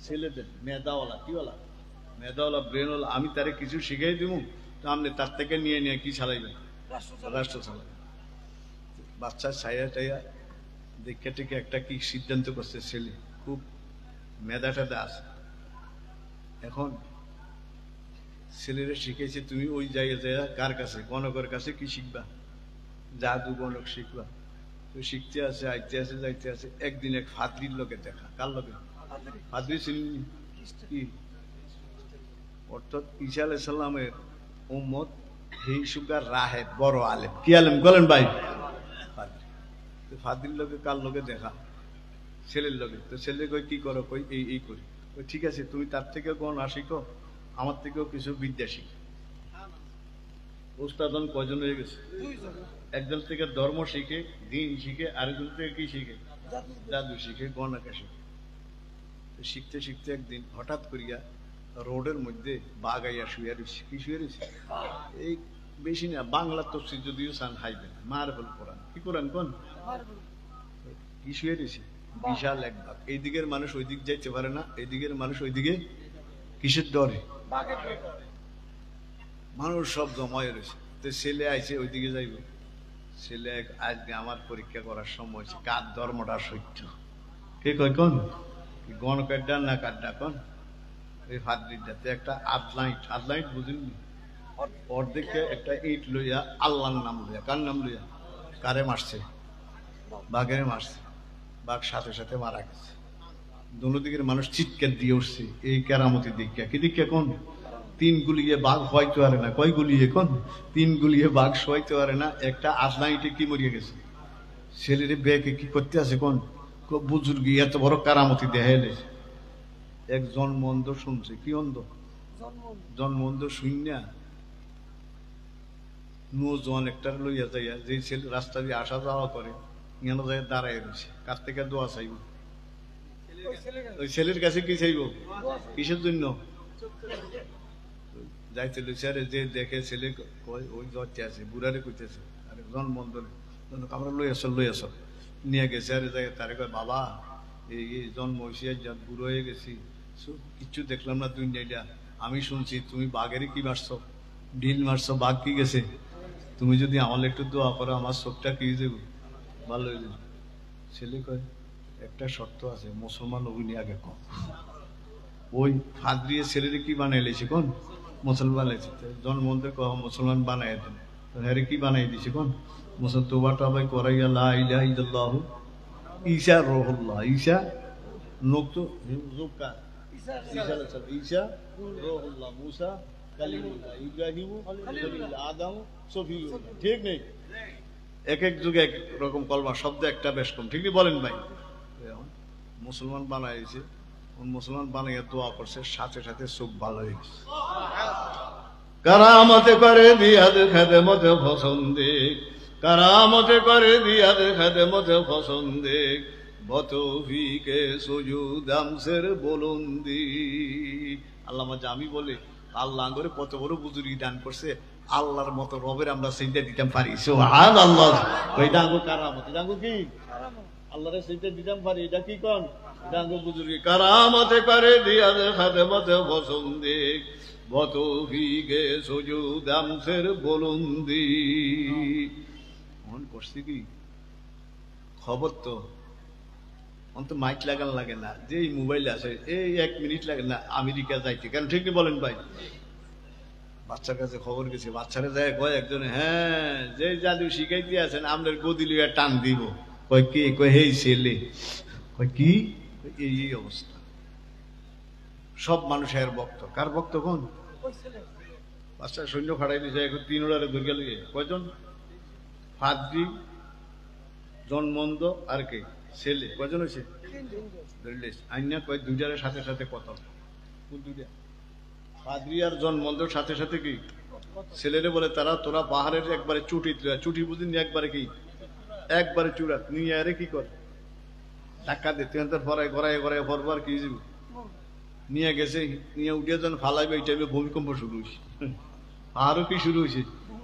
ছেলে দেন, মেধাওয়ালা, কিওয়ালা, মেধাওয়ালা ব্রেনওয়ালা, আমি তারে কিছু শিখাই দিব, তো আপনি তার থেকে নিয়ে নিয়ে কি চালাইবেন? রাষ্ট্র চালাবেন। বাচ্চা ছায়া টাইয়া দেখে টেকে একটা কি সিদ্ধান্ত করছে, ছেলে খুব মেধা টেধা আছে। এখন ছেলেরা শিখেছে তুমি ওই জায়গায় যায় কার কাছে? গণকের কাছে কি শিখবা? জাদু গণক শিখবা। তো শিখতে আছে, আইতে আছে, যাইতে আছে। একদিন এক ফাদরির লোকে দেখা। কার লোকে? ফাদরি ছিলেন কি? অর্থাৎ ঈসা আলাইহিস সালামের উম্মত এই সুগার রাহে বড় আলেম। কি আলেম বলেন ভাই? ফাদরির লোকে কার লোকে দেখা? ছেলের লোকে। তো ছেলে কই কি করো? কই এই করি। ঠিক আছে তুমি তার থেকে গণনা শিখো, আমার থেকেও কিছু বিদ্যা শিখো। উস্তাদন কয়জন হয়ে গেছে? একজন থেকে ধর্ম শিখে, দিন শিখে, আরেকজন থেকে কি শিখে? জাদু শিখে, গণনা শিখে। শিখতে শিখতে একদিন হঠাৎ করিয়া রোডের মধ্যে বাঘ আইয়া শুয়ে রয়েছে। কি শুয়ে রয়েছে? এই বেশি না, বাংলা তফসির যদিও চান হাইবেন, মারফুল কোরআন। কি কোরআন কোন? কি শুয়ে রয়েছে? বিশাল এক বাঘ। এই দিকের মানুষ ওই দিক যাইতে পারে না, এই দিকের মানুষ ওই দিকে কিসের ডরে? মানুষ সব জমায় রয়েছে। তো ছেলে আইছে ওই দিকে যাইব। ছেলে আজকে আমার পরীক্ষা করার সময় হয়েছে, কার ধর্মটা সত্য। কে কয় কোন? গণকাড্ডা না কাড্ডা কোন? এই ফাদরিটাতে একটা আদলাইট বুঝেননি? অর্ধেকে একটা ইট লইয়া আল্লাহর নাম লইয়া, কার নাম লইয়া? কারে মারছে? বাঘের মারছে। বাঘ সাথে সাথে মারা গেছে। দোনো দিকের মানুষ চিৎকার দিয়ে উঠছে এই কেরামতি দীক্ষা। কি দীক্ষা কোন? 3 গুলিয়ে বাঘ হইতে পারে না। কয় গুলিয়ে কোন? 3 গুলিয়ে বাঘ শোয়াইতে পারে না। একটা আদলাইটে কি মরিয়া গেছে। ছেলেরে বেকে কি করতে আছে কোন? বুজুর্গি এত বড় কারামতি দেখাইলে এক জন্ম অন্ধ শুনছে। কি অন্ধ? জন্ম অন্ধ শুনিয়া নৌজওয়ান একটা লইয়া যাইয়া, যে ছেলে রাস্তা দিয়ে আসা যাওয়া করে, ইয়ানো যায় দাঁড়ায় রয়েছে। কার থেকে দোয়া চাইব? ওই ছেলের কাছে কি চাইব? কিসের জন্য? যাইতে লইছে। আরে যে দেখে ছেলে ওই ধরতে আছে, বুড়ারে কইতেছে, আর জন্মন্দরে আমরা লই আসো নিয়ে গেছে আরে জায়গায় তারে কয় বাবা এই জন্ম হয়েছে বুড়ো হয়ে গেছি কিচ্ছু দেখলাম না দুনিয়াটা আমি শুনছি তুমি বাঘেরই কি মারছো ঢিল মারছো বাঘ কি গেছে তুমি যদি আমার একটু দোয়া করো আমার চোখটা কি দেব ভালো হয়ে যাবে ছেলে কয় একটা শর্ত আছে মুসলমান অভিনয় আগে কম ওই ফাঁদ দিয়ে ছেলেরে কি বানাই লেছে কোন মুসলমান বানাইছে জন্মন্ত্রে কহ মুসলমান বানাই দেন হ্যাঁ কি বানাই দিছে কোন মুসল তোবা টোবাই করাইয়া লা ইলাহা ইল্লাল্লাহ ঈসা রুহুল্লাহ ঈসা নক্ত জুকা ঈসা রুহুল্লাহ মুসা কালিমুল্লাহ ইব্রাহিম খলিলুল্লাহ আদম সফিউল্লাহ ঠিক নেই এক এক যুগে এক রকম কলমা শব্দ একটা বেশ কম ঠিক বলেন ভাই মুসলমান বানাইছে মুসলমান বানাইয়া দোয়া করছে সাথে সাথে চোখ ভালো হয়ে গেছে কারামতে করে দিয়াদ খাদেমতে পছন্দে কারামতে করে দিয়াদ খাদেমতে পছন্দে বতফিকে সুজুদ আমসের বলন্দি আল্লামা জামি বলে আল্লাহ করে কত বড় বুজুর্গি দান করছে আল্লাহর মতো রবের আমরা সেইটা দিতাম পারি সুবহানাল্লাহ ওই ডাঙ্গো কারামত ডাঙ্গো কি আল্লাহরে সেইটা দিতাম পারি এটা কি কোন ডাঙ্গো বুজুর্গি কারামতে করে দিয়াদ খাদেমতে পছন্দে বতফিকে সুজুদ আমসের বলন্দি মন করছি কি খবর তো অন্ত মাইক লাগান লাগে না যে মোবাইল আছে এই 1 মিনিট লাগে না আমেরিকা যাইতে কেন ঠিক বলেন ভাই বাচ্চার কাছে খবর গেছে বাচ্চারা যায় কয় একজন হ্যাঁ যে জাদু শিখাইতে আছেন আপনার গদি লিয়া টান দিব কয় কে কয় হেই ছেলে কয় কি এই অবস্থা সব মানুষের ভক্ত কার ভক্ত কোন বাচ্চা সৈন্য ফাড়াই দিয়েছে এখন 3 ওড়ারে দুর্গা লিয়ে কয়জন ফাদ্রি জন্মন্দ আর কে ছেলে কয়জন হয়েছে আইনা কয় দুইটার সাথে সাথে কত কোন দুইটা ফাদ্রি আর জন্মন্দের সাথে সাথে কি ছেলেরে বলে তারা তোরা পাহাড়ের একবারে চুটি বুঝিনি একবারে কি একবারে চূড়া নিয়ে আরে কি কর টাকা দে তুই তোর ফরাই গড়াই গড়াই ফরবার কি যাবি নিয়ে গেছে নিয়ে উঠে যখন ফালাইবে এই টাইমে ভূমিকম্প শুরু হয়েছে আরো কি শুরু হয়েছে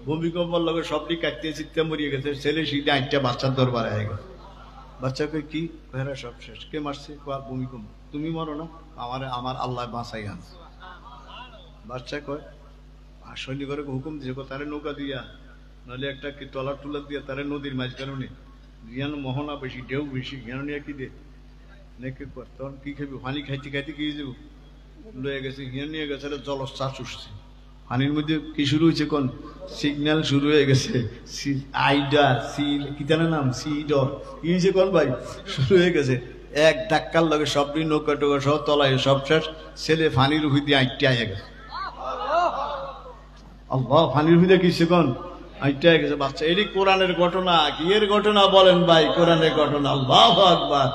ভূমিকম্পর লগে সবটি কাটতে চিত্তে মরিয়ে গেছে ছেলে সিটে 8টা বাচ্চার দরবারে হয়ে গেল বাচ্চা কই কি হেরা সব শেষ কে মারছে ভূমিকম্প তুমি মরো না আমার আল্লাহ বাঁচাই আনছে বাচ্চা কয় আর সৈনিকরে হুকুম দিয়েছে তারে নৌকা দিয়া নাহলে একটা কি টলার টুলার দিয়া তারে নদীর মাঝখানে নে রিয়ান মোহনা বেশি ঢেউ বেশি জ্ঞান নিয়ে কি দে নাকি তখন কি খাবি পানি খাইতে খাইতে কি যাবো লয়ে গেছে জ্ঞান নিয়ে গেছে জলশ্বাস উঠছে পানির মধ্যে কি শুরু হয়েছে কোন সিগন্যাল শুরু হয়ে গেছে আইডার কিতানের নাম সিডর কি হয়েছে কোন ভাই শুরু হয়ে গেছে এক ধাক্কার লগে সবটি নৌকা টোকা সব তলায় সব শেষ ছেলে ফানির উহি দিয়ে 8টা আইয়া গেছে আল্লাহ ফানির উহি দিয়ে কিসে কোন 8টা আইয়া গেছে বাচ্চা এটি কোরআনের ঘটনা কি এর ঘটনা বলেন ভাই কোরআনের ঘটনা আল্লাহু আকবার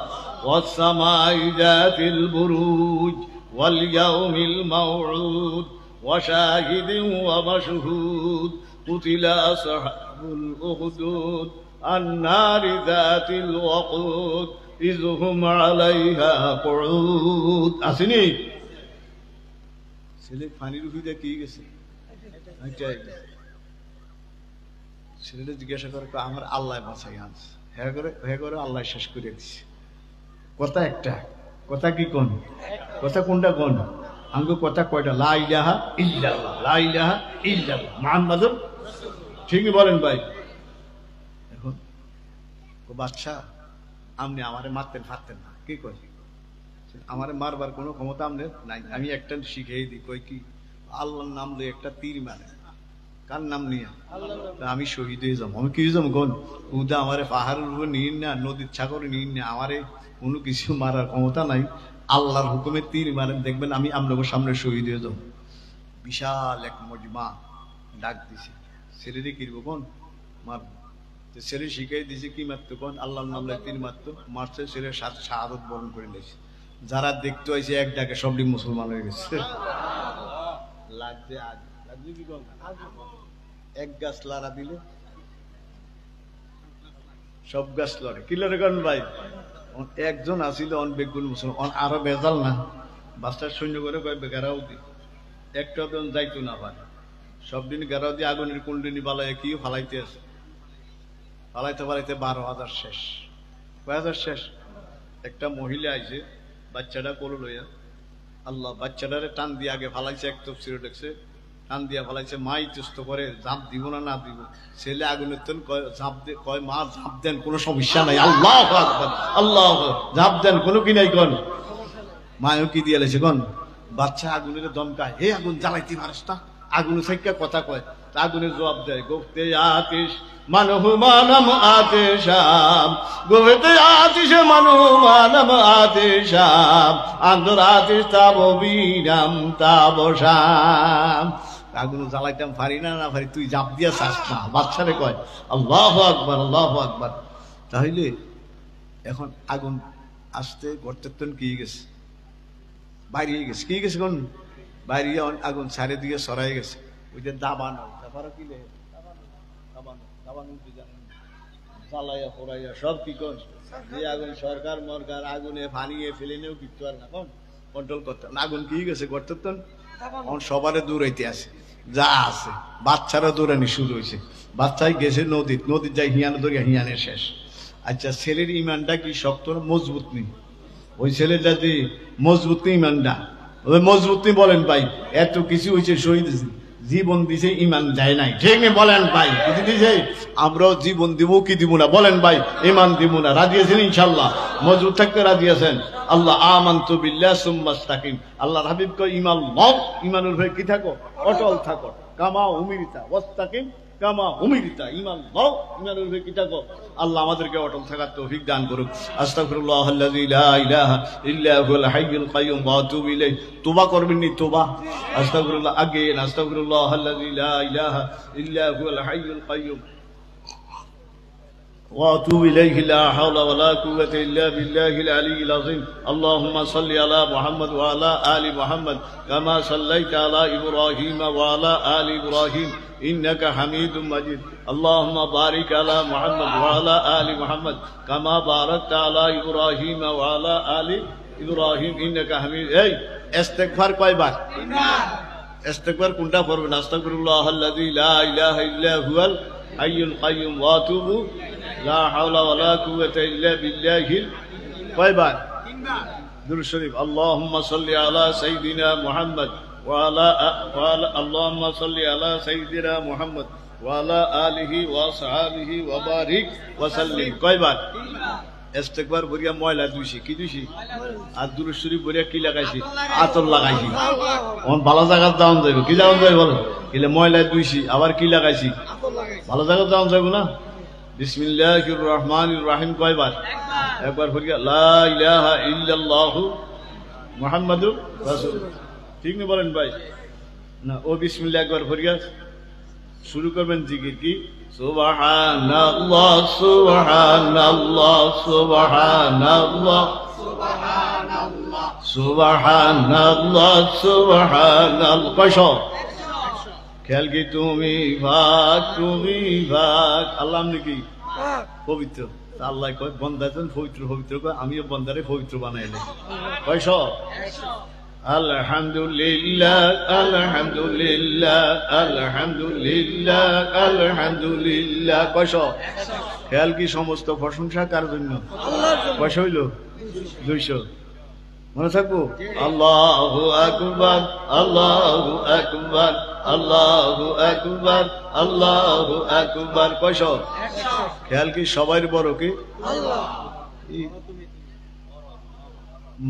ওয়াসসামাই যাতিল বুরুজ ওয়াল ইয়াউমিল মাউউদ وشاهد ومشهود قتل أصحاب الأخدود النار ذات الوقود إذ هم عليها قعود আসেনি ছেলে পানির উপরে কি গেছে ছেলেটা জিজ্ঞাসা করে আমার আল্লাহ বাঁচাই আনছে হ্যাঁ করে আল্লাহ শেষ করে দিছে কথা একটা কথা কি কোন কথা কোনটা কোন আমগো কথা কয়টা লা ইলাহা ইল্লাল্লাহ লা ইলাহা ইল্লাল্লাহ মুহাম্মাদুর ঠিকই বলেন ভাই এখন ও বাচ্চা আপনি আমারে মারতেন ফারতেন না কি কই আমারে মারবার কোনো ক্ষমতা আপনার নাই আমি একটা শিখিয়ে দিই কই কি আল্লাহর নাম লয়ে একটা তীর মারে কার নাম নিয়ে আমি শহীদ হয়ে যাবো আমি কি যাবো কোন উদা আমারে পাহাড়ের উপর নিন না নদীর সাগরে নিন না আমারে কোনো কিছু মারার ক্ষমতা নাই আল্লাহর হুকুমে তীর মারেন দেখবেন আমি আপনাদের সামনে শহীদ হয়ে যাব বিশাল এক মজমা ডাক দিছে ছেলেরে কিরব কোন মার ছেলে শিখাই দিছে কি মারতো কোন আল্লাহর নাম তীর মারতো মারছে ছেলে শাহাদত বরণ করে নিয়েছে যারা দেখতে হয়েছে এক ডাকে সবটি মুসলমান হয়ে গেছে লাগছে আজ লাগছে কি কোন এক গাছ লারা দিলে সব গাছ লড়ে কি লড়ে কোন ভাই একজন আসিল অন বেগুন মুসলমান আরো বেজাল না বাচ্চার সৈন্য করে কয় বেগারাও দি একটা যাইতো না পারে সব দিন গেরাও দিয়ে আগুনের কুণ্ডিনী বালায় কি ফালাইতে আছে ফালাইতে ফালাইতে 12,000 শেষ। কয় হাজার শেষ? একটা মহিলা আইছে, বাচ্চাটা কোলে লইয়া, আল্লাহ বাচ্চাটারে টান দিয়ে আগে ফালাইছে, এক তফসিরে দেখছে, টান দিয়া ফালাইছে। মা ইতস্ত করে ঝাঁপ দিব না দিব, ছেলে আগুনের তেল ঝাঁপ দিয়ে কয় মা ঝাঁপ দেন, কোনো সমস্যা নাই, আল্লাহ আকবার আল্লাহ ঝাঁপ দেন, কোনো কি নাই কন। মায়ও কি দিয়ে লেছে কন, বাচ্চা আগুনের দমকায়, হে আগুন জ্বালাইতে পারিস না, আগুনে থেকে কথা কয়, আগুনের জবাব দেয়, গোফতে আতিশ মানহু মানম আতিশাম, গোফতে আতিশ মানহু মানম আতিশাম, আন্দর আতিশ তাবো বীরাম তাবসাম। আগুন জ্বালাইতাম পারি না, না পারি, তুই জাপ দিয়া চাস না, বাচ্চারে কয়। আল্লাহু আকবার আল্লাহু আকবার। তাহলে এখন আগুন আসতে গর্তের কি গেছে, বাইরে গেছে, কি গেছে কোন বাইরে, আগুন ছাড়ে দিয়ে সরাই গেছে। ওই যে দাবানো, দাবানো কি দাবানো, দাবানো কি জানেন, জ্বালাইয়া পোড়াইয়া সব কি কর, যে আগুন সরকার মরকার আগুনে ফানিয়ে ফেলে নেও কিচ্ছু আর না, কোন কন্ট্রোল করতে। আগুন কি গেছে গর্তের, সবারে দূরাইতে আছে, যা আছে বাচ্চারা দৌড়ানি শুরু হয়েছে। বাচ্চাই গেছে নদীর, নদীর যাই হিয়ানো ধরিয়া হিয়ানের শেষ। আচ্ছা ছেলের ইমানটা কি শক্ত না মজবুত নেই? ওই ছেলেটা যে মজবুত নেই ইমানটা, ওই মজবুত নেই বলেন ভাই, এত কিছু হয়েছে, শহীদ জীবন দিছে, ইমান যায় নাই, ঠিক নেই বলেন ভাই, কিছু দিছে, আমরাও জীবন দিব কি দিব না বলেন ভাই, ইমান দিব না, রাজি আছেন ইনশাল্লাহ, মজবুত থাকতে রাজি আছেন। আল্লাহ আমানতু বিল্লাহ সুম্মা ইসতাকিম, আল্লাহর হাবিব কয় ঈমান লও, ঈমানের উপরে কি থাকো, অটল থাকো, কামা উমিরিতা ওয়াস্তাকিম কামা উমিরিতা, ঈমান লও, ঈমানের উপরে কি থাকো। আল্লাহ আমাদেরকে অটল থাকার তৌফিক দান করুক। আস্তাগফিরুল্লাহাল্লাযী লা ইলাহা ইল্লা হুয়াল হাইয়ুল কাইয়্যুম ওয়া আতুবু ইলাইহি। তওবা করবেন নি, তওবা, আস্তাগফিরুল্লাহ আগেন, আস্তাগফিরুল্লাহাল্লাযী লা ইলাহা ইল্লা হুয়াল হাইয়ুল কাইয়্যুম واتوب اليه لا حول ولا قوه الا بالله العلي العظيم. اللهم صل على محمد وعلى ال محمد كما صليت على ابراهيم وعلى ال ابراهيم انك حميد مجيد. اللهم بارك على محمد وعلى ال محمد كما باركت على ابراهيم وعلى ال ابراهيم انك حميد. এই ইস্তিগফার কয়বার? তিনবার। ইস্তিগফার কোনটা পড়বেন? আস্তাগফিরুল্লাহাল্লাযী লা ইলাহা ইল্লা হুয়াল হাইয়ুল কাইয়্যুম ওয়া আতুবু লা হাওলা ওয়ালা কুওয়াতা ইল্লা বিল্লাহিল কয়বার? তিনবার। দুরূদ শরীফ, আল্লাহুম্মা সাল্লি আলা সাইয়্যিদিনা মুহাম্মদ ওয়া আলা আল্লাহুম্মা সাল্লি আলা সাইয়্যিদিনা মুহাম্মদ ওয়া আলা আলিহি ওয়া সাহবিহি ওয়া বারিক ওয়া সাল্লিম কয়বার? তিনবার। ইস্তিগফার বলিয়া ময়লা দুইছি, কি দুইছি? আর দুরূদ শরীফ বলিয়া কি লাগাইছি? আতর লাগাইছি। অন ভালো জায়গা দাউন যাইব, কি দাউন যাইব বলো, কিলে ময়লা দুইছি, আবার কি লাগাইছি? আতর লাগাইছি। ভালো জায়গা দাউন যাইব না? বিসমিল্লাহির রহমানির রহিম কয়বার? একবার বলিয়া লা ইলাহা ইল্লাল্লাহু মুহাম্মাদুর রাসূলুল্লাহ, ঠিক নি বলেন ভাই না? ও বিসমিল্লাহ একবার বলিয়া শুরু করবেন জিকির, কি সুবহানাল্লাহ সুবহানাল্লাহ সুবহানাল্লাহ সুবহানাল্লাহ সুবহানাল্লাহ সুবহানাল্লাহ। কয়শো? খেয়াল কি তুমি ভাগ, তুমি ভাগ, আল্লাহ নাকি পবিত্র, আল্লাহ কয় বন্দাজন পবিত্র পবিত্র কয়, আমিও বন্দারে পবিত্র বানাইলে। কয়শো? আলহামদুলিল্লাহ আলহামদুলিল্লাহ আলহামদুলিল্লাহ আলহামদুলিল্লাহ। কয়শো? খেয়াল কি সমস্ত প্রশংসা কার জন্য? কয়শো হইল? 200। মনে থাকবো? আল্লাহু আকবার আল্লাহু আকবার আল্লাহু আকবার আল্লাহু আকবার। কয়শো? খেয়াল কি সবাই বড় কি আল্লাহ?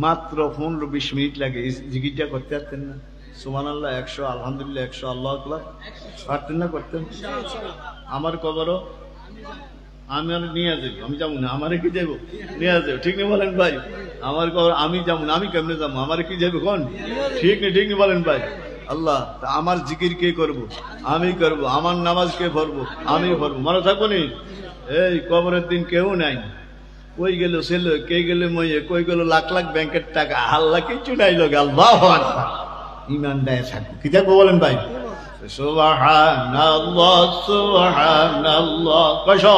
মাত্র 15-20 মিনিট লাগে জিকিরটা করতে পারতেন না? সুবহানাল্লাহ 100, আলহামদুলিল্লাহ 100, আল্লাহু আকবার পারতেন না? করতেন? আমার কবরও আমি আর নিয়ে যাবো, আমি যাবো না, আমারে কি যাবো নিয়ে যাবো, ঠিক নেই বলেন ভাই? আমার কবর আমি যাবো না, আমি কেমনে যাবো, আমারে কি যাবো কোন, ঠিক নেই ঠিক নেই বলেন ভাই? আল্লাহ আমার জিকির কে করবো? আমি করবো। আমার নামাজ কে পড়বো? আমি পড়বো। মনে থাকবো নি? এই কবরের দিন কেউ নাই, কই গেল ছেলে, কে গেল মইয়ে, কই গেল লাখ লাখ ব্যাংকের টাকা, আল্লাহ কিছু নাই লোক। আল্লাহু আকবার। ঈমান দেয় থাকবো, কি থাকবো বলেন ভাই? সুবহানাল্লাহ সুবহানাল্লাহ। কয়শো?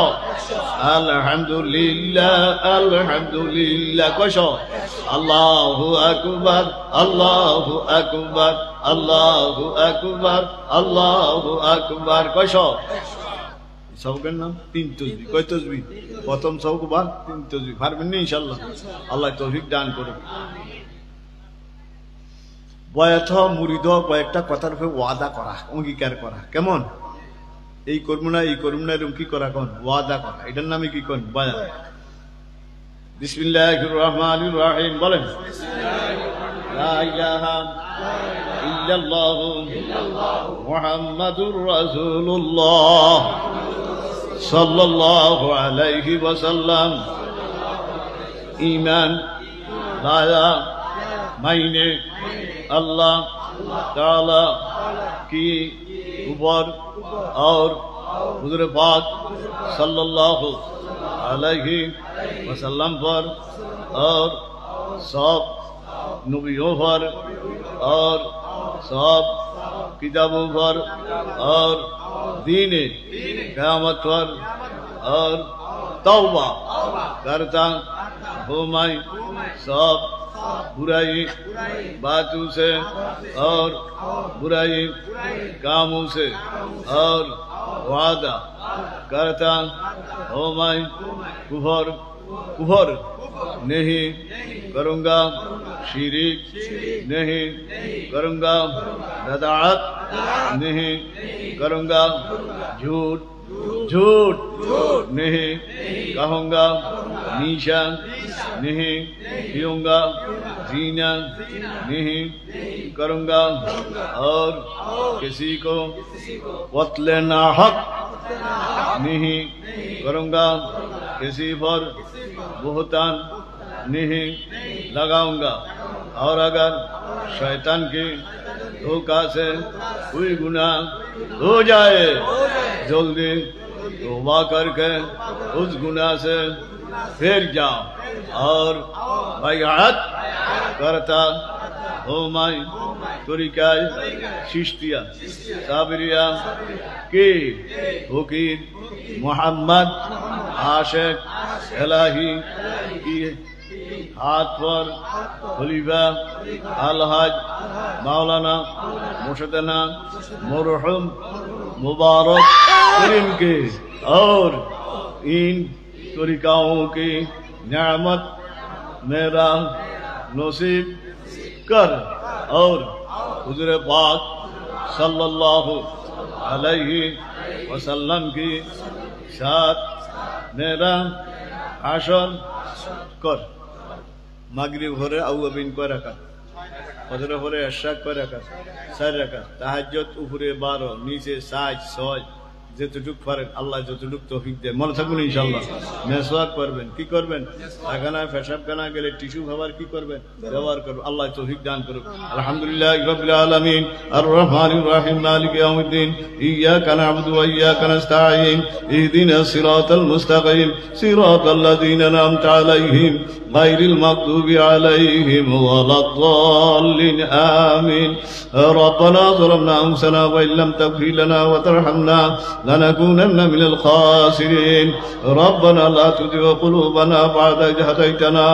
আলহামদুলিল্লাহ আলহামদুলিল্লাহ। কয়শো? আল্লাহু আকবার আল্লাহু আকবার আল্লাহু আকবার আল্লাহু আকবার। কয়শো? সবকের নাম 3 তসবিহ। কয় তসবিহ? প্রথম সবক বা 3 তসবিহ। পারবেন না ইনশাআল্লাহ? আল্লাহ তৌফিক দান করুন। বয়াত মুরিদ কয়েকটা কথার উপরে ওয়াদা করা, অঙ্গীকার করা। কেমন? এই করবো না, এই করবো না, এরকম কি করা? কোন ওয়াদা করা, এটার নামে কি কোন বয়াত। বিসমিল্লাহির রহমানির রহিম বলেন। লা ইলাহা ইল্লাল্লাহু মুহাম্মাদুর রাসূলুল্লাহ সাল্লাল্লাহু আলাইহি ওয়াসাল্লাম। ईमान लाया मैंने अल्लाह ताला की ऊपर और हुज़ूर पाक सल्लल्लाहु अलैहि वसल्लम पर और सब नबियों पर और सब किताबों पर और दीन क़यामत पर और तौबा करता हूँ मैं सब बुराई बातों से और बुराई कामों से और वादा करता हूँ मैं कुफर नहीं करूँगा, शिरीक नहीं करूँगा, बिदअत नहीं करूँगा, झूठ नहीं कहूँगा, नीशा नहीं पीऊँगा, जीना नहीं करूँगा और किसी को वत्ले नाहक नहीं करूँगा, किसी पर बुहतान नहीं लगाऊंगा। और अगर शैतान की धोखा से कोई गुनाह हो जाए जल्दी तौबा करके उस गुनाह से फिर जाओ और बैअत करता हूँ मैं तरीका चिश्तिया साबरिया की फकीर मोहम्मद आशिक इलाही की हाथ पर खलीफा अलहज मौलाना मुर्शदना मरहूम मुबारक करीम के और इन तरीकाओं की नियामत मेरा नसीब कर और हुज़ूर पाक सल्लल्लाहु अलैहि वसल्लम की साथ मेरा आशर कर। मागरिब भरे आउआबिन कय राकात, फजर भरे इशा कय राकात, 4 राकात, ताहाज्जुद উপরে 12, নিচে 60 6 যেতটুক পারেন আল্লাহ যতটুক তৌফিক দেয়। মনে থাকবেন ইনশাআল্লাহ। মেসওয়াক করবেন, কি করবেন? পায়খানা পেশাবখানা গেলে টিস্যু ব্যবহার কি করবেন? ব্যবহার করবেন। আল্লাহ তৌফিক দান করুন। আলহামদুলিল্লাহি রাব্বিল আলামিন আর রহমানির রহিম মালিকি ইয়াউমিদ্দিন ইয়্যাকা না'বুদু ওয়া ইয়্যাকা নাস্তাঈন ইহদিনাস সিরাতাল মুস্তাকিম সিরাতাল লাযীনা আন'আমতা আলাইহিম গায়রিল মাগদুবি আলাইহিম ওয়ালাদ-দাল্লিন আমিন। ربنا ظلمنا أنفسنا وإن لم تغفر لنا وترحمنا لنكونن من الخاسرين. ربنا لا تزغ قلوبنا بعد إذ هديتنا